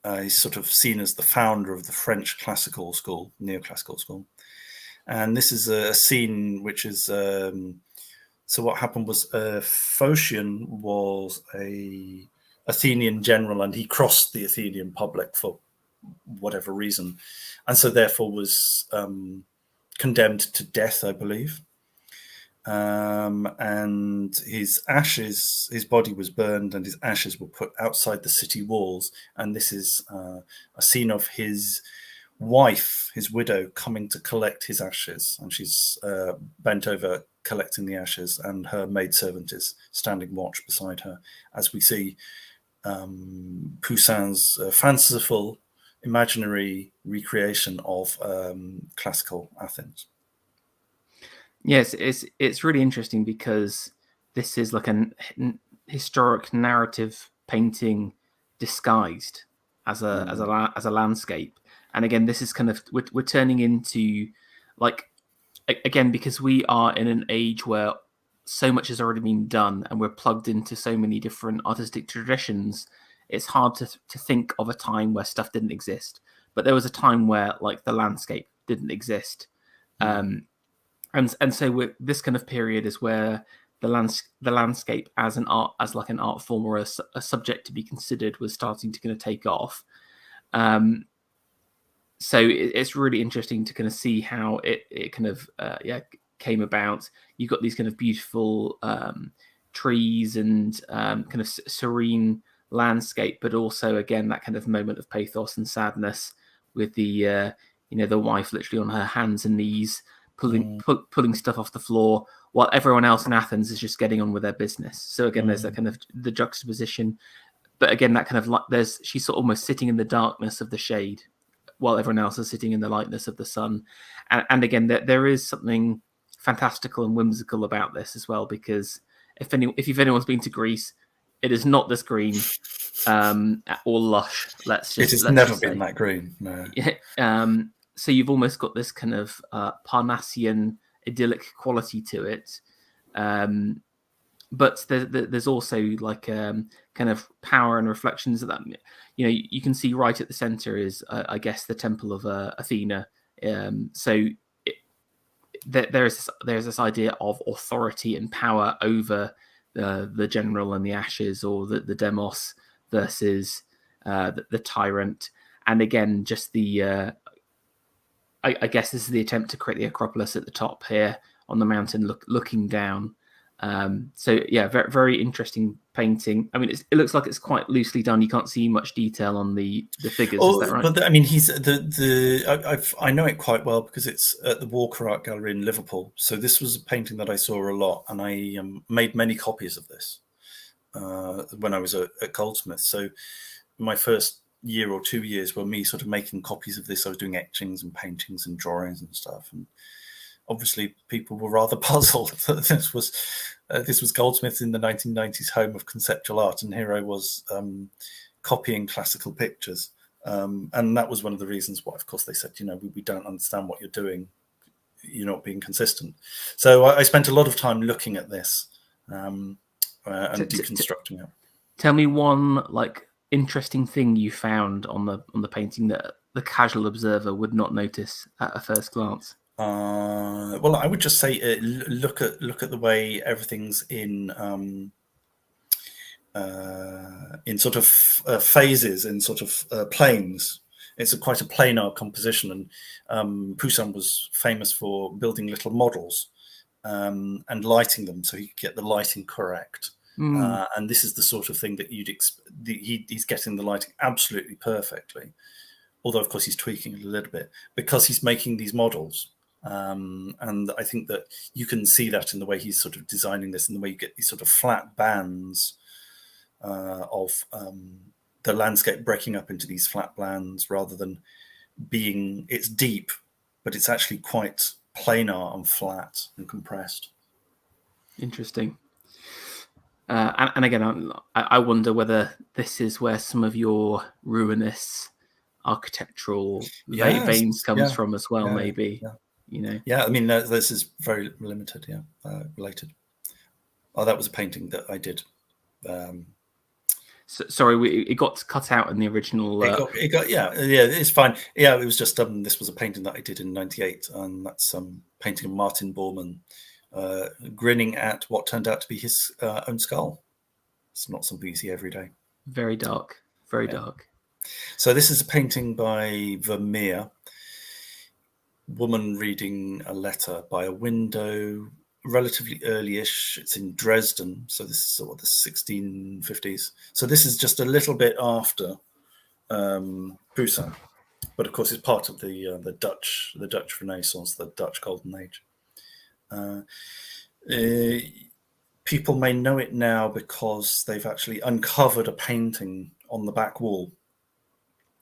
He's sort of seen as the founder of the French classical school, neoclassical school. And this is a scene which is, so what happened was Phocion was a Athenian general, and he crossed the Athenian public for whatever reason, and so therefore was condemned to death, I believe. And his body was burned, and his ashes were put outside the city walls. And this is a scene of his wife, his widow, coming to collect his ashes, and she's bent over collecting the ashes, and her maidservant is standing watch beside her, as we see Poussin's fanciful, imaginary recreation of classical Athens. Yes, it's really interesting because this is like an historic narrative painting disguised as a landscape. And again, this is kind of we're turning into like again, because we are in an age where so much has already been done and we're plugged into so many different artistic traditions. It's hard to think of a time where stuff didn't exist, but there was a time where like the landscape didn't exist. And so this kind of period is where the landscape as an art form or a subject to be considered was starting to kind of take off. So it's really interesting to kind of see how it kind of came about. You've got these kind of beautiful trees and kind of serene landscape, but also again that kind of moment of pathos and sadness with the the wife literally on her hands and knees pulling stuff off the floor while everyone else in Athens is just getting on with their business. So again, there's that kind of the juxtaposition, but again, that kind of like she's sort of almost sitting in the darkness of the shade while everyone else is sitting in the lightness of the sun. And again, there is something fantastical and whimsical about this as well, because if anyone's been to Greece, it is not this green or lush. It has never been that green. No. So you've almost got this kind of Parnassian idyllic quality to it, but there's also like kind of power and reflections of that. You can see right at the center is I guess the temple of Athena. So there's this idea of authority and power over the general and the ashes, or the demos versus the tyrant. And again, just the I guess this is the attempt to create the Acropolis at the top here on the mountain, looking down. So yeah, very, very interesting painting. I mean, it looks like it's quite loosely done. You can't see much detail on the figures. Is that right? But I mean, he's I know it quite well because it's at the Walker Art Gallery in Liverpool. So this was a painting that I saw a lot, and I made many copies of this when I was at Goldsmiths. So my first year or 2 years were me sort of making copies of this. I was doing etchings and paintings and drawings and stuff, and obviously people were rather puzzled that this was Goldsmiths in the 1990s, home of conceptual art, and here I was copying classical pictures, and that was one of the reasons why, of course, they said, we don't understand what you're doing, you're not being consistent. So I spent a lot of time looking at this and deconstructing it. Tell me one interesting thing you found on the painting that the casual observer would not notice at a first glance. Well, I would just say look at the way everything's in in sort of phases, in sort of planes. It's quite a planar composition, and Poussin was famous for building little models and lighting them so he could get the lighting correct. And this is the sort of thing that he's getting the lighting absolutely perfectly. Although, of course, he's tweaking it a little bit because he's making these models. And I think that you can see that in the way he's sort of designing this, and the way you get these sort of flat bands of the landscape breaking up into these flat bands rather than it's deep, but it's actually quite planar and flat and compressed. Interesting. And again, I wonder whether this is where some of your ruinous architectural veins comes from as well, maybe. I mean, this is very limited, related. Oh, that was a painting that I did. Sorry, it got cut out in the original. It's fine. Yeah, it was just this was a painting that I did in '98, and that's painting of Martin Bormann grinning at what turned out to be his own skull. It's not something you see every day. Very dark, very dark. So this is a painting by Vermeer. Woman reading a letter by a window, relatively early-ish. It's in Dresden, so this is the 1650s. So this is just a little bit after Poussin, but of course it's part of the Dutch Renaissance, the Dutch Golden Age. People may know it now because they've actually uncovered a painting on the back wall.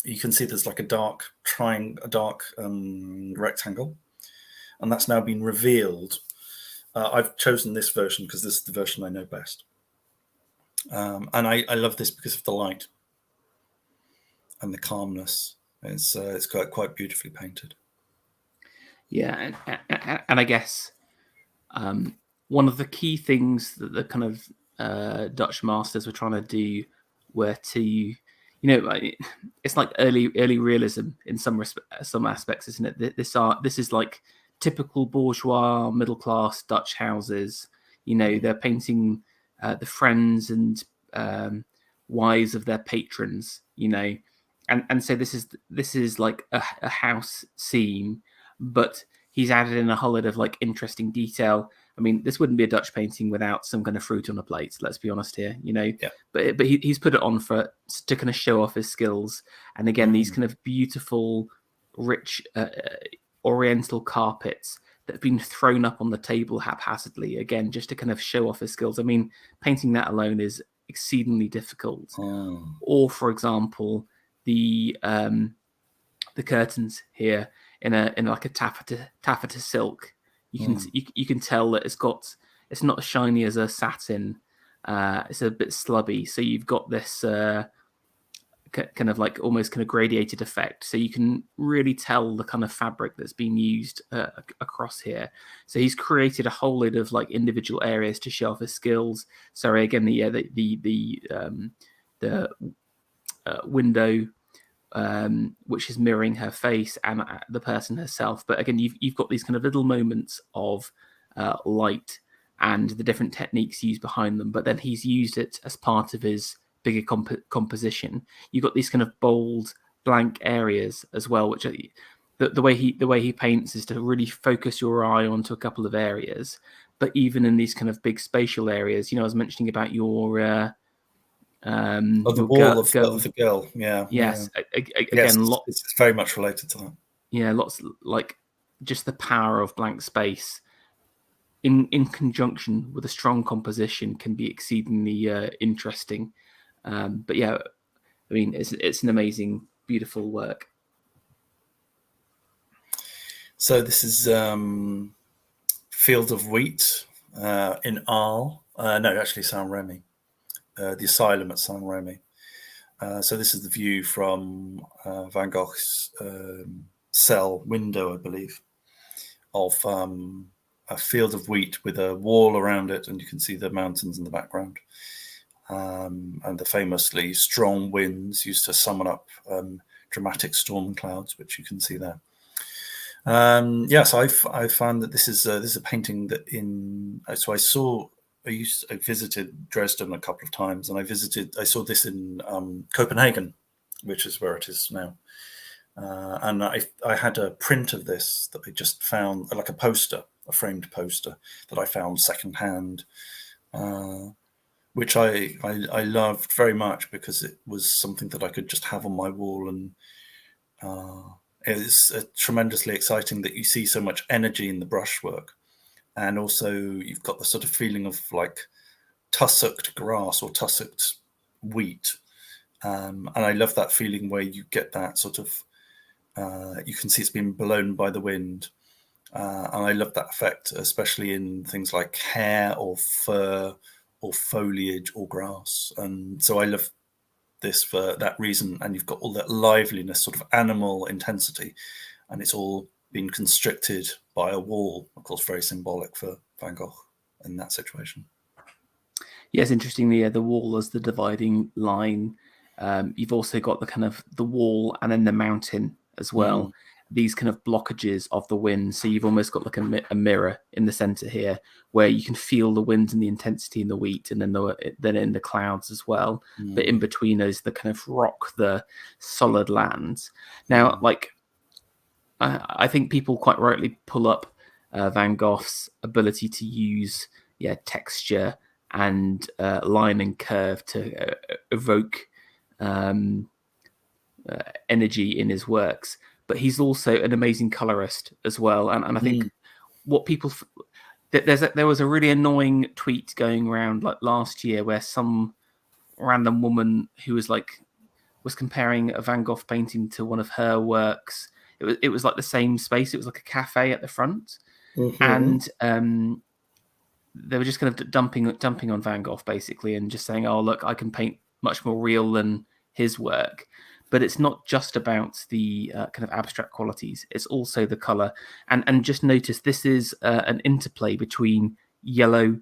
You can see there's like a dark rectangle, and that's now been revealed. I've chosen this version because this is the version I know best. And I love this because of the light and the calmness. It's quite beautifully painted. Yeah, and I guess one of the key things that the kind of Dutch masters were trying to do were to, it's like early realism in some aspects, isn't it? This is like typical bourgeois middle class Dutch houses. They're painting the friends and wives of their patrons. And so this is like a house scene, but he's added in a whole lot of like interesting detail. I mean, this wouldn't be a Dutch painting without some kind of fruit on a plate. Let's be honest here, Yeah. But he's put it on to kind of show off his skills. And again, these kind of beautiful, rich Oriental carpets that have been thrown up on the table haphazardly. Again, just to kind of show off his skills. I mean, painting that alone is exceedingly difficult. Or, for example, the curtains here in like a taffeta silk. You can tell that it's not as shiny as a satin. It's a bit slubby. So you've got this kind of like almost kind of gradiated effect. So you can really tell the kind of fabric that's been used across here. So he's created a whole load of like individual areas to show off his skills. Sorry, again, the window, which is mirroring her face and the person herself. But again, you've got these kind of little moments of light and the different techniques used behind them. But then he's used it as part of his bigger composition. You've got these kind of bold blank areas as well, which the way he paints is to really focus your eye onto a couple of areas. But even in these kind of big spatial areas, I was mentioning about your the wall of the girl. Yes. Again, it's very much related to that. Yeah, lots like just the power of blank space in conjunction with a strong composition can be exceedingly interesting. But yeah, I mean, it's an amazing, beautiful work. So this is Field of Wheat in Arles. No, actually Saint-Rémy. The asylum at Saint-Rémy. So this is the view from Van Gogh's cell window, I believe, of a field of wheat with a wall around it, and you can see the mountains in the background. And the famously strong winds used to summon up dramatic storm clouds, which you can see there. So I found that this is a painting that so I saw I visited Dresden a couple of times, and I saw this in Copenhagen, which is where it is now. And I had a print of this that I just found, like a framed poster that I found secondhand, which I loved very much because it was something that I could just have on my wall. And it's tremendously exciting that you see so much energy in the brushwork. And also you've got the sort of feeling of like tussocked grass or tussocked wheat. And I love that feeling where you get that sort of, you can see it's been blown by the wind. And I love that effect, especially in things like hair or fur or foliage or grass. And so I love this for that reason. And you've got all that liveliness, sort of animal intensity, and it's all been constricted by a wall, of course, very symbolic for Van Gogh in that situation. Yes, interestingly, the wall as the dividing line. You've also got the kind of the wall and then the mountain as well. These kind of blockages of the wind. So you've almost got like a mirror in the center here, where you can feel the wind and the intensity in the wheat, and then in the clouds as well. But in between those, the kind of rock, the solid lands. Now, like I think people quite rightly pull up Van Gogh's ability to use texture and line and curve to evoke energy in his works, but he's also an amazing colorist as well. And I think what people there was a really annoying tweet going around like last year where some random woman who was comparing a Van Gogh painting to one of her works. It was like the same space. It was like a cafe at the front, and they were just kind of dumping on Van Gogh basically, and just saying, "Oh, look, I can paint much more real than his work." But it's not just about the kind of abstract qualities. It's also the color. And just notice this is an interplay between yellow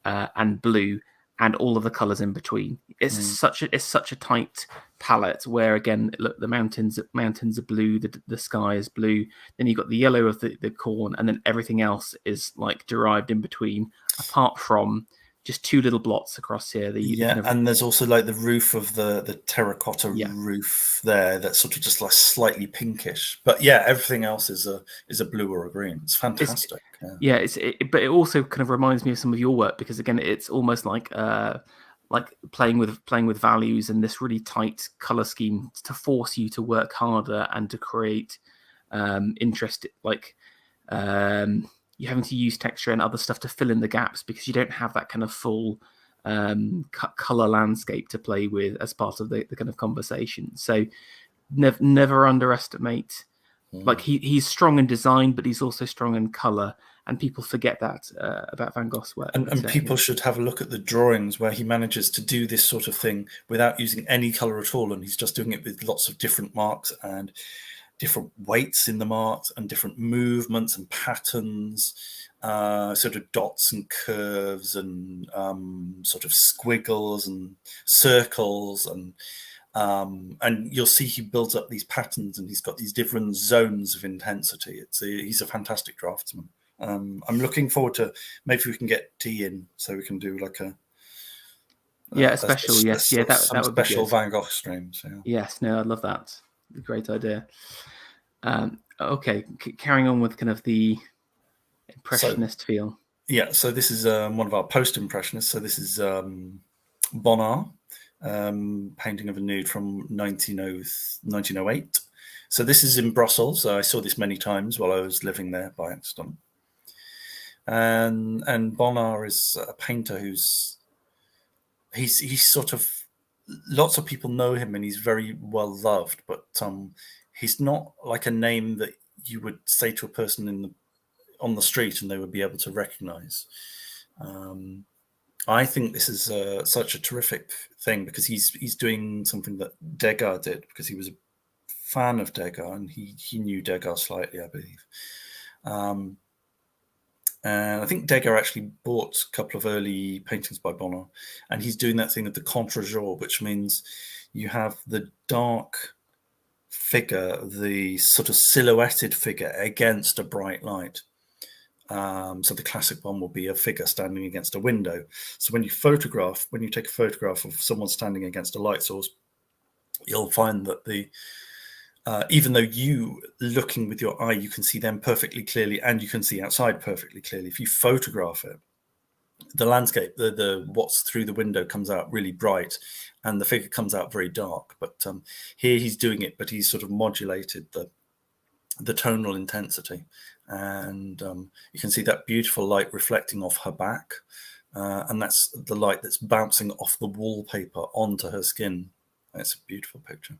and blue and all of the colors in between. It's such a tight palette where, again, look, the mountains are blue, the sky is blue. Then you've got the yellow of the corn, and then everything else is like derived in between, apart from just two little blots across here. And there's also like the roof of the terracotta roof there that's sort of just like slightly pinkish. But yeah, everything else is a blue or a green. It's fantastic. But it also kind of reminds me of some of your work, because again, it's almost like playing with values and this really tight color scheme to force you to work harder and to create interest. You're having to use texture and other stuff to fill in the gaps because you don't have that kind of full color landscape to play with as part of the kind of conversation. So never underestimate. Like he's strong in design, but he's also strong in color, and people forget that about Van Gogh's work. And people should have a look at the drawings where he manages to do this sort of thing without using any color at all, and he's just doing it with lots of different marks and different weights in the marks and different movements and patterns, sort of dots and curves and sort of squiggles and circles, and you'll see he builds up these patterns and he's got these different zones of intensity. He's a fantastic draftsman. I'm looking forward to maybe we can get T in so we can do like a special that would be special good. Van Gogh stream. So. Yes, no, I'd love that. Great idea. Okay, carrying on with kind of the impressionist feel. Yeah, so this is one of our post-impressionists. So this is Bonnard, painting of a nude from 1908. So this is in Brussels. I saw this many times while I was living there by accident. And Bonnard is a painter he's sort of, lots of people know him and he's very well loved, but he's not like a name that you would say to a person on the street and they would be able to recognize. I think this is such a terrific thing because he's doing something that Degas did, because he was a fan of Degas and he knew Degas slightly, I believe. And I think Degas actually bought a couple of early paintings by Bonnard, and he's doing that thing of the contre-jour, which means you have the dark figure, the sort of silhouetted figure against a bright light. So the classic one will be a figure standing against a window. So when you take a photograph of someone standing against a light source, you'll find that even though you looking with your eye, you can see them perfectly clearly, and you can see outside perfectly clearly. If you photograph it, the landscape, the what's through the window comes out really bright, and the figure comes out very dark. But here he's doing it, but he's sort of modulated the tonal intensity, and you can see that beautiful light reflecting off her back, and that's the light that's bouncing off the wallpaper onto her skin. It's a beautiful picture.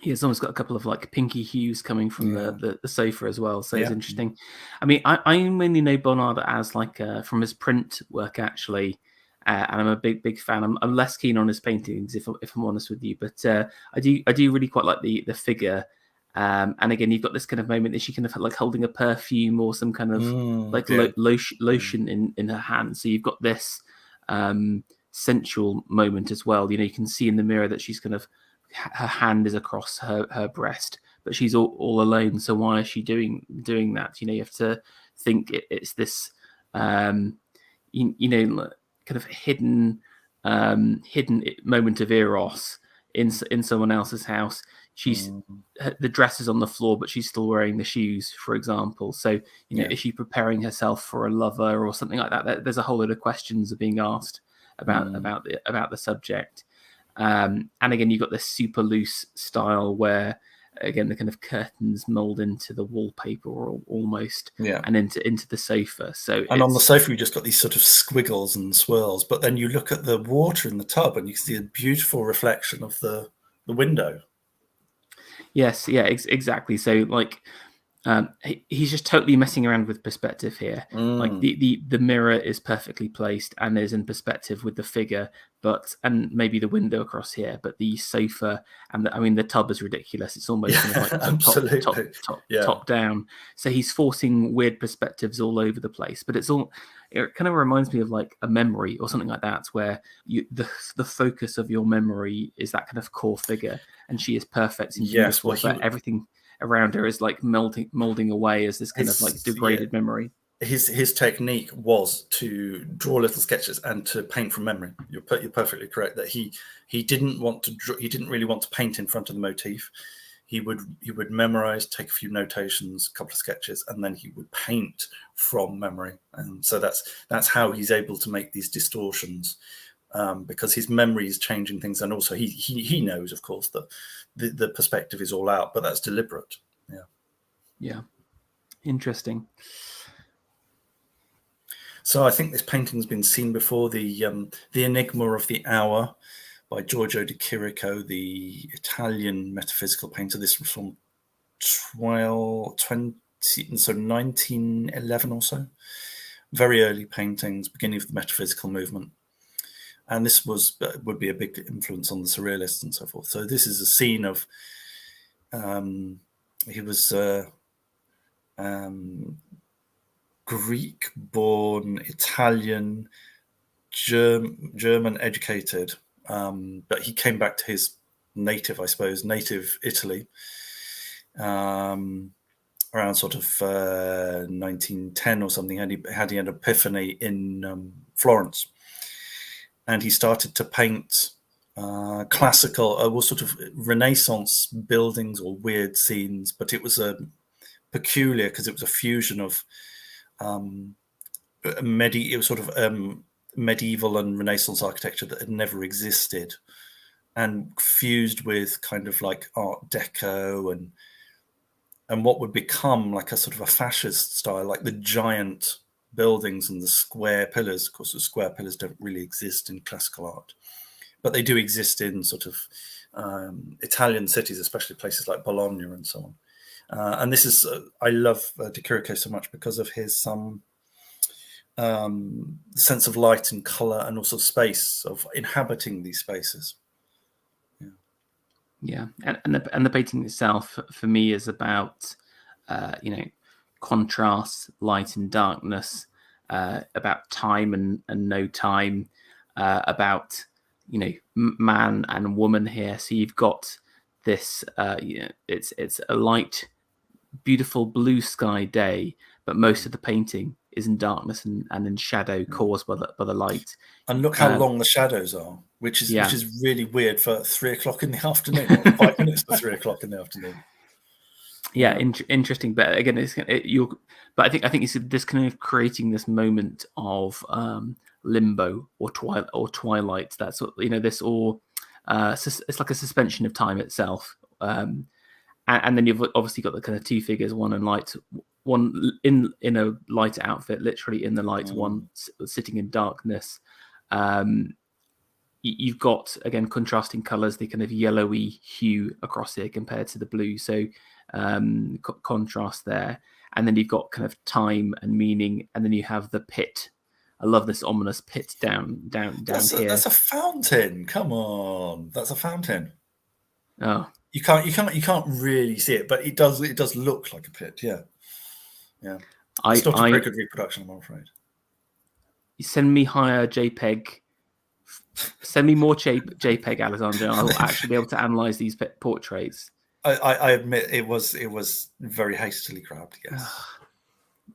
It's almost got a couple of like pinky hues coming from the sofa as well, so it's interesting. I mean, I mainly know Bonnard as like from his print work actually, and I'm a big fan. I'm less keen on his paintings if I'm honest with you, but I do really quite like the figure. And again, you've got this kind of moment that she kind of like holding a perfume or some kind of lotion in her hand. So you've got this sensual moment as well. You can see in the mirror that she's kind of, her hand is across her breast, but she's all alone. So why is she doing that? You have to think it's this kind of hidden moment of eros in someone else's house. She's the dress is on the floor, but she's still wearing the shoes, for example. So is she preparing herself for a lover or something like that? There's a whole lot of questions are being asked about the subject. And again, you've got this super loose style where, again, the kind of curtains mold into the wallpaper or almost, and into the sofa. So on the sofa, you just got these sort of squiggles and swirls. But then you look at the water in the tub, and you see a beautiful reflection of the window. Yes, exactly. So like, he's just totally messing around with perspective here. Like the mirror is perfectly placed and is in perspective with the figure, and maybe the window across here, but the sofa and the tub is ridiculous. It's almost kind of like top down. So he's forcing weird perspectives all over the place, but it kind of reminds me of like a memory or something like that, where the focus of your memory is that kind of core figure, and she is perfect and beautiful, but everything around her is like molding away as this kind of like degraded memory. His technique was to draw little sketches and to paint from memory. You're perfectly correct that he didn't really want to paint in front of the motif. He would memorize, take a few notations, a couple of sketches, and then he would paint from memory. And so that's how he's able to make these distortions, because his memory is changing things, and also he knows, of course, that the perspective is all out, but that's deliberate. Yeah, interesting. So I think this painting's been seen before. The Enigma of the Hour by Giorgio de Chirico, the Italian metaphysical painter. This was from 1911 or so. Very early paintings, beginning of the metaphysical movement. And this would be a big influence on the surrealists and so forth. So this is a scene of he was Greek-born, Italian, German educated, but he came back to his native Italy around sort of 1910 or something. He had an epiphany in Florence. And he started to paint classical, sort of Renaissance buildings or weird scenes, but it was peculiar because it was a fusion of medieval and Renaissance architecture that had never existed, and fused with kind of like Art Deco and what would become like a sort of a fascist style, like the giant buildings and the square pillars. Of course, the square pillars don't really exist in classical art, but they do exist in sort of Italian cities, especially places like Bologna and so on. And this is, I love De Chirico so much because of his sense of light and color and also space, of inhabiting these spaces. Yeah, and the painting itself for me is about contrast, light and darkness, about time and no time, about man and woman here. So you've got this it's a light, beautiful blue sky day, but most of the painting is in darkness and in shadow caused by the light. And look how long the shadows are, which is really weird for 3 o'clock in the afternoon, or 5 minutes to 3 o'clock in the afternoon. Yeah, interesting. But again, but I think it's this kind of creating this moment of limbo or twilight. That's what this, or it's like a suspension of time itself. And then you've obviously got the kind of two figures, one in a light outfit, literally in the light, one sitting in darkness. You've got, again, contrasting colours, the kind of yellowy hue across here compared to the blue. So contrast there. And then you've got kind of time and meaning. And then you have the pit. I love this ominous pit down here. That's a fountain. Come on. That's a fountain. Oh. You can't really see it, but it does look like a pit. Yeah. It's not a very good reproduction, I'm afraid. You send me higher JPEG. Send me more JPEG, Alexander. I will actually be able to analyze these portraits. I admit it was very hastily grabbed. Yes.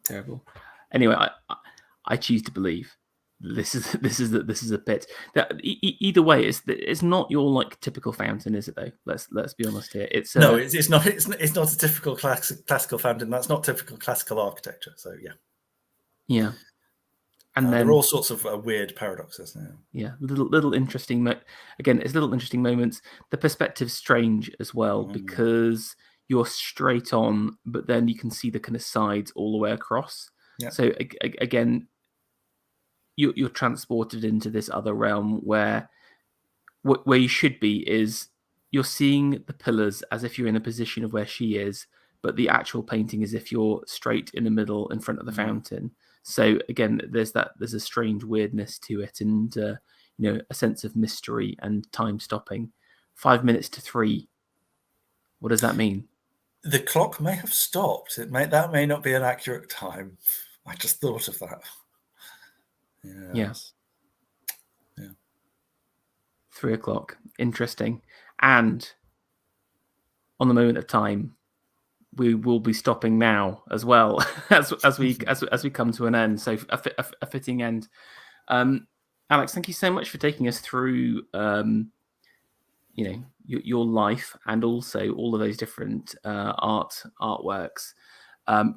Terrible. Anyway, I choose to believe this is a pit. Either way, it's not your like typical fountain, is it? Though let's be honest here. It's not a typical classical fountain. That's not typical classical architecture. So yeah. And then there are all sorts of weird paradoxes now. Yeah, little interesting. Again, it's little interesting moments. The perspective's strange as well because you're straight on, but then you can see the kind of sides all the way across. Yeah. So again, you're transported into this other realm where you should be is you're seeing the pillars as if you're in a position of where she is, but the actual painting is if you're straight in the middle in front of the fountain. So again, there's a strange weirdness to it, and a sense of mystery and time stopping. 5 minutes to 3. What does that mean? The clock may have stopped. That may not be an accurate time. I just thought of that. Yes. Yeah. 3 o'clock. Interesting. And on the moment of time, we will be stopping now as well as we come to an end. So a fitting end. Alex, thank you so much for taking us through your life and also all of those different artworks.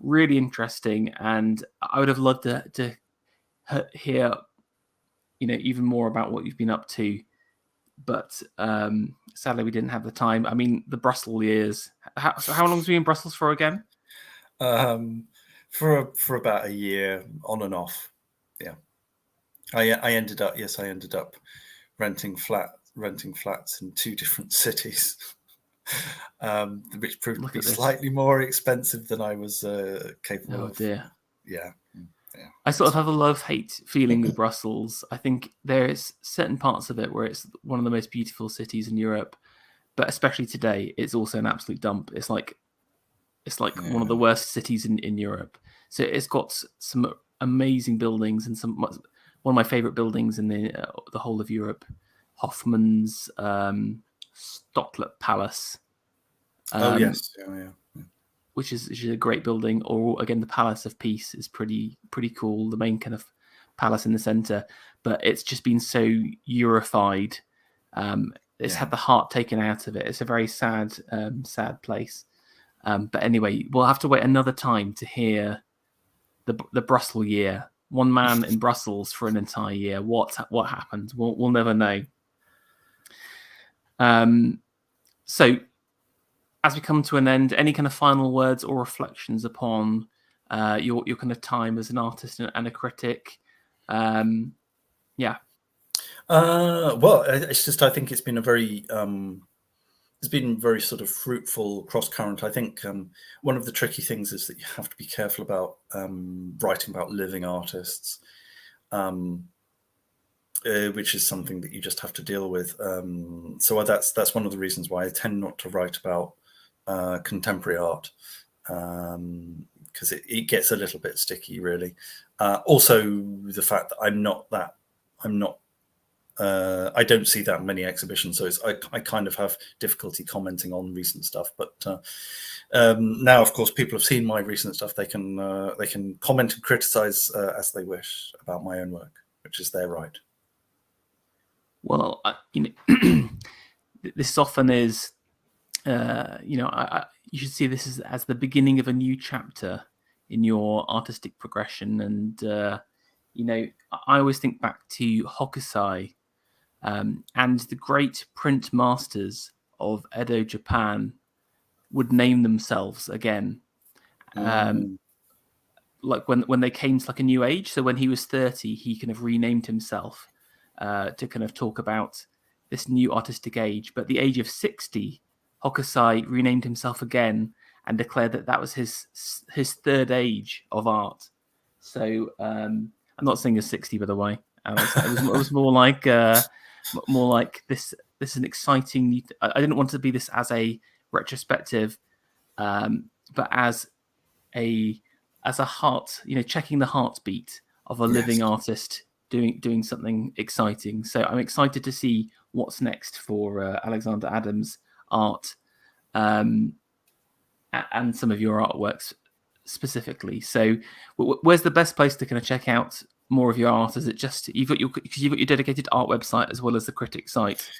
Really interesting, and I would have loved to hear even more about what you've been up to. But sadly, we didn't have the time. I mean, the Brussels years. How long was we in Brussels for again? For about a year, on and off. Yeah, I ended up renting flats in 2 different cities, which proved to be slightly more expensive than I was capable of. Oh dear. Yeah. I sort of have a love-hate feeling with Brussels. I think there's certain parts of it where it's one of the most beautiful cities in Europe, but especially today, it's also an absolute dump. It's like one of the worst cities in Europe. So it's got some amazing buildings and one of my favorite buildings in the whole of Europe, Hoffman's Stocklet Palace. Yes. Which is a great building, or again the Palace of Peace is pretty cool. The main kind of palace in the center, but it's just been so Eurofied. It's had the heart taken out of it. It's a very sad place. But anyway, we'll have to wait another time to hear the Brussels year. One man in Brussels for an entire year. What happened? We'll never know. So, as we come to an end, any kind of final words or reflections upon your kind of time as an artist and a critic? Well, it's just I think it's been very sort of fruitful cross current. I think one of the tricky things is that you have to be careful about writing about living artists, which is something that you just have to deal with. So that's one of the reasons why I tend not to write about contemporary art, because it gets a little bit sticky, really. Also, the fact that I'm not I don't see that many exhibitions, so I kind of have difficulty commenting on recent stuff. But now, of course, people have seen my recent stuff. They can comment and criticize as they wish about my own work, which is their right. Well, this often is, you should see this as the beginning of a new chapter in your artistic progression. And, I always think back to Hokusai and the great print masters of Edo, Japan would name themselves again. Like when they came to like a new age. So when he was 30, he kind of renamed himself to kind of talk about this new artistic age. But at the age of 60, Hokusai renamed himself again and declared that was his third age of art. So I'm not saying he's 60, by the way. It was more like this. This is an exciting. I didn't want to be this as a retrospective, but as a heart, checking the heartbeat of a living artist doing something exciting. So I'm excited to see what's next for Alexander Adams' art, and some of your artworks specifically. So where's the best place to kind of check out more of your art? Is it just you've got your dedicated art website as well as the critic site?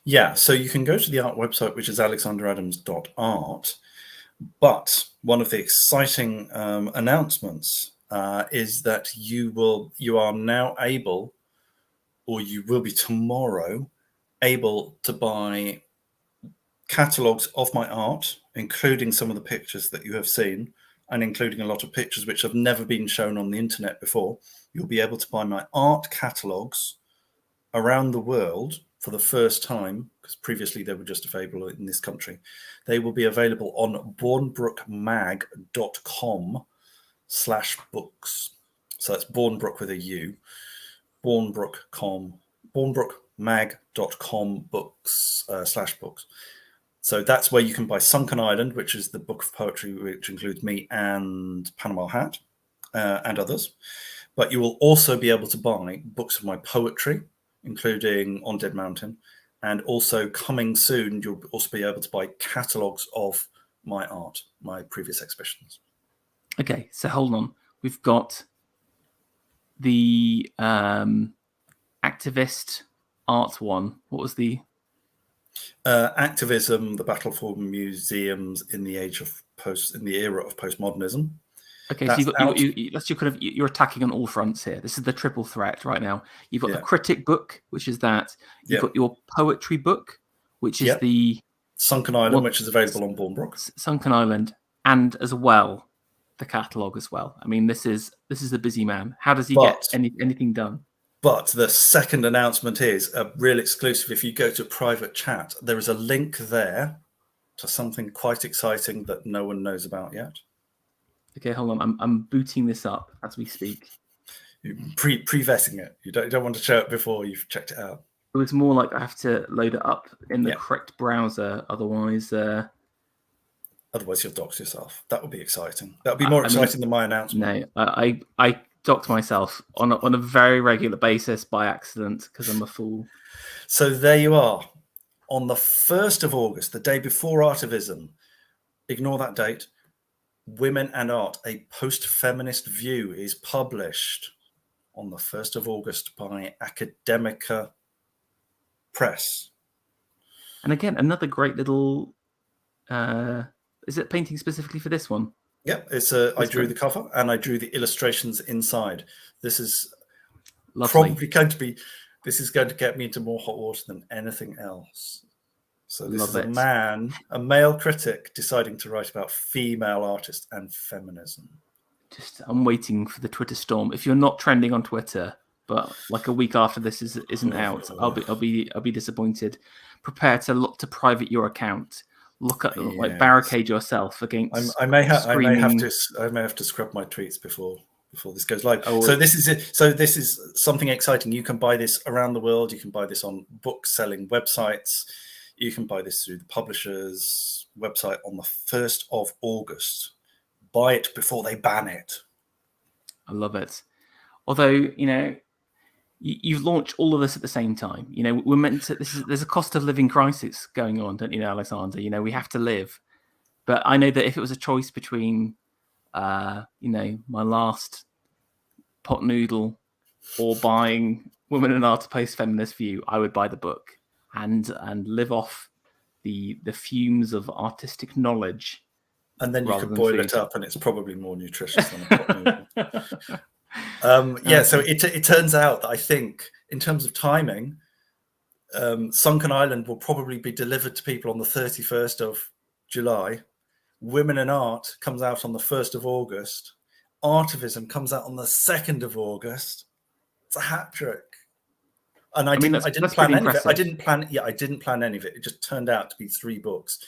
Yeah, so you can go to the art website, which is alexanderadams.art. But one of the exciting announcements is that you are now able, or you will be tomorrow, able to buy catalogues of my art, including some of the pictures that you have seen, and including a lot of pictures which have never been shown on the internet before. You'll be able to buy my art catalogues around the world for the first time, because previously they were just available in this country. They will be available on bournebrookmag.com/books. So that's Bournebrook with a U, bournebrookmag.com books/books. So that's where you can buy Sunken Island, which is the book of poetry, which includes me and Panama Hat and others. But you will also be able to buy books of my poetry, including On Dead Mountain, and also coming soon, you'll also be able to buy catalogues of my art, my previous exhibitions. Okay, so hold on. We've got the activist art one. What was the activism? The battle for museums in the era of postmodernism. Okay, so you're attacking on all fronts here. This is the triple threat right now. You've got the critic book, which is that. You've got your poetry book, which is the Sunken Island, which is available on Bournebrook. Sunken Island, and as well the catalogue as well. I mean, this is a busy man. How does he get anything done? But the second announcement is a real exclusive. If you go to private chat, there is a link there to something quite exciting that no one knows about yet. Okay, hold on. I'm booting this up as we speak. You're pre-vetting it. You don't want to show it before you've checked it out. It was more like I have to load it up in the correct browser. Otherwise, you'll dox yourself. That would be exciting. That would be more exciting than my announcement. No, I dox myself on a very regular basis by accident because I'm a fool. So there you are. On the 1st of August, the day before Artivism, ignore that date, Women and Art, a post-feminist view is published on the 1st of August by Academica Press. And again, another great little, is it painting specifically for this one? Yeah, I drew the cover and I drew the illustrations inside. This is probably going to be, this is going to get me into more hot water than anything else. So this is a male critic deciding to write about female artists and feminism. I'm waiting for the Twitter storm. If you're not trending on Twitter, but like a week after this isn't out, I'll be disappointed. Prepare to look to private your account. Look at like barricade yourself against. I may have to scrub my tweets before this goes live. So this is it. So this is something exciting. You can buy this around the world. You can buy this on book selling websites. You can buy this through the publisher's website on the 1st of August. Buy it before they ban it. I love it. Although, you've launched all of this at the same time. You know, we're meant to. There's a cost of living crisis going on, don't you know, Alexander? You know, we have to live. But I know that if it was a choice between, you know, my last pot noodle or buying Women in Art: A Post-Feminist View, I would buy the book and live off the fumes of artistic knowledge. And then you rather could than boil food. it up, and it's probably more nutritious than a pot noodle. So it turns out that I think, in terms of timing, Sunken Island will probably be delivered to people on the 31st of July. Women in Art comes out on the 1st of August. Artivism comes out on the 2nd of August. It's a hat trick. And I didn't plan any of it. I didn't plan any of it. It just turned out to be 3 books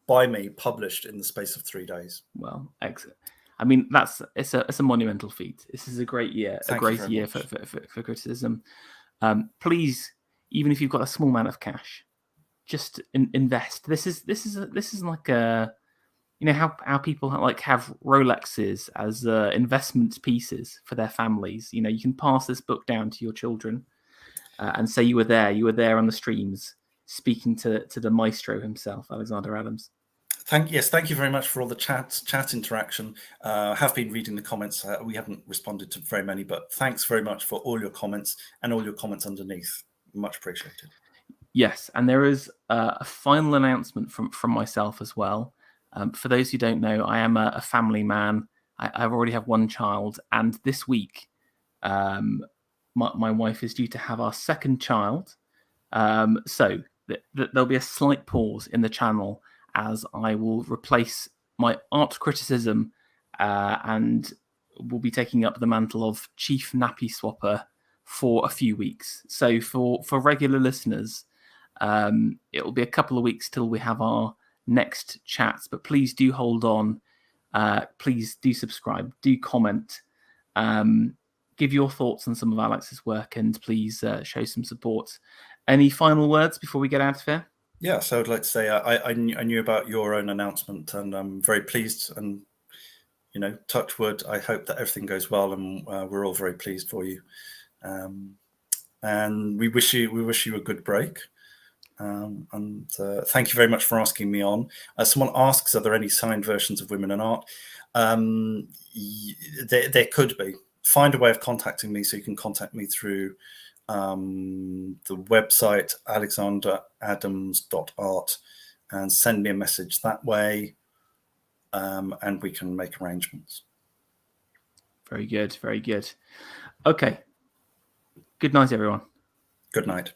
by me, published in the space of 3 days. Well, excellent. I mean, it's a monumental feat. This is a great year, for criticism. Please, even if you've got a small amount of cash, just invest. This is like a, you know, how people have Rolexes as investment pieces for their families. You know, you can pass this book down to your children and say you were there on the streams speaking to the maestro himself, Alexander Adams. Thank you very much for all the chat interaction. Have been reading the comments. We haven't responded to very many, but thanks very much for all your comments and all your comments underneath. Much appreciated. Yes, and there is a final announcement from myself as well. For those who don't know, I am a family man. I already have 1 child, and this week, my wife is due to have our 2nd child. So there'll be a slight pause in the channel as I will replace my art criticism and will be taking up the mantle of chief nappy swapper for a few weeks. So for regular listeners, it will be a couple of weeks till we have our next chats, but please do hold on. Please do subscribe, do comment, give your thoughts on some of Alex's work, and please show some support. Any final words before we get out of here? Yeah, so I'd like to say I knew about your own announcement, and I'm very pleased. And, you know, touch wood, I hope that everything goes well, and we're all very pleased for you. And we wish you a good break. And thank you very much for asking me on. Someone asks, are there any signed versions of Women in Art? There could be. Find a way of contacting me, so you can contact me through the website alexanderadams.art and send me a message that way, and we can make arrangements. Very good. Okay. Good night, everyone. Good night.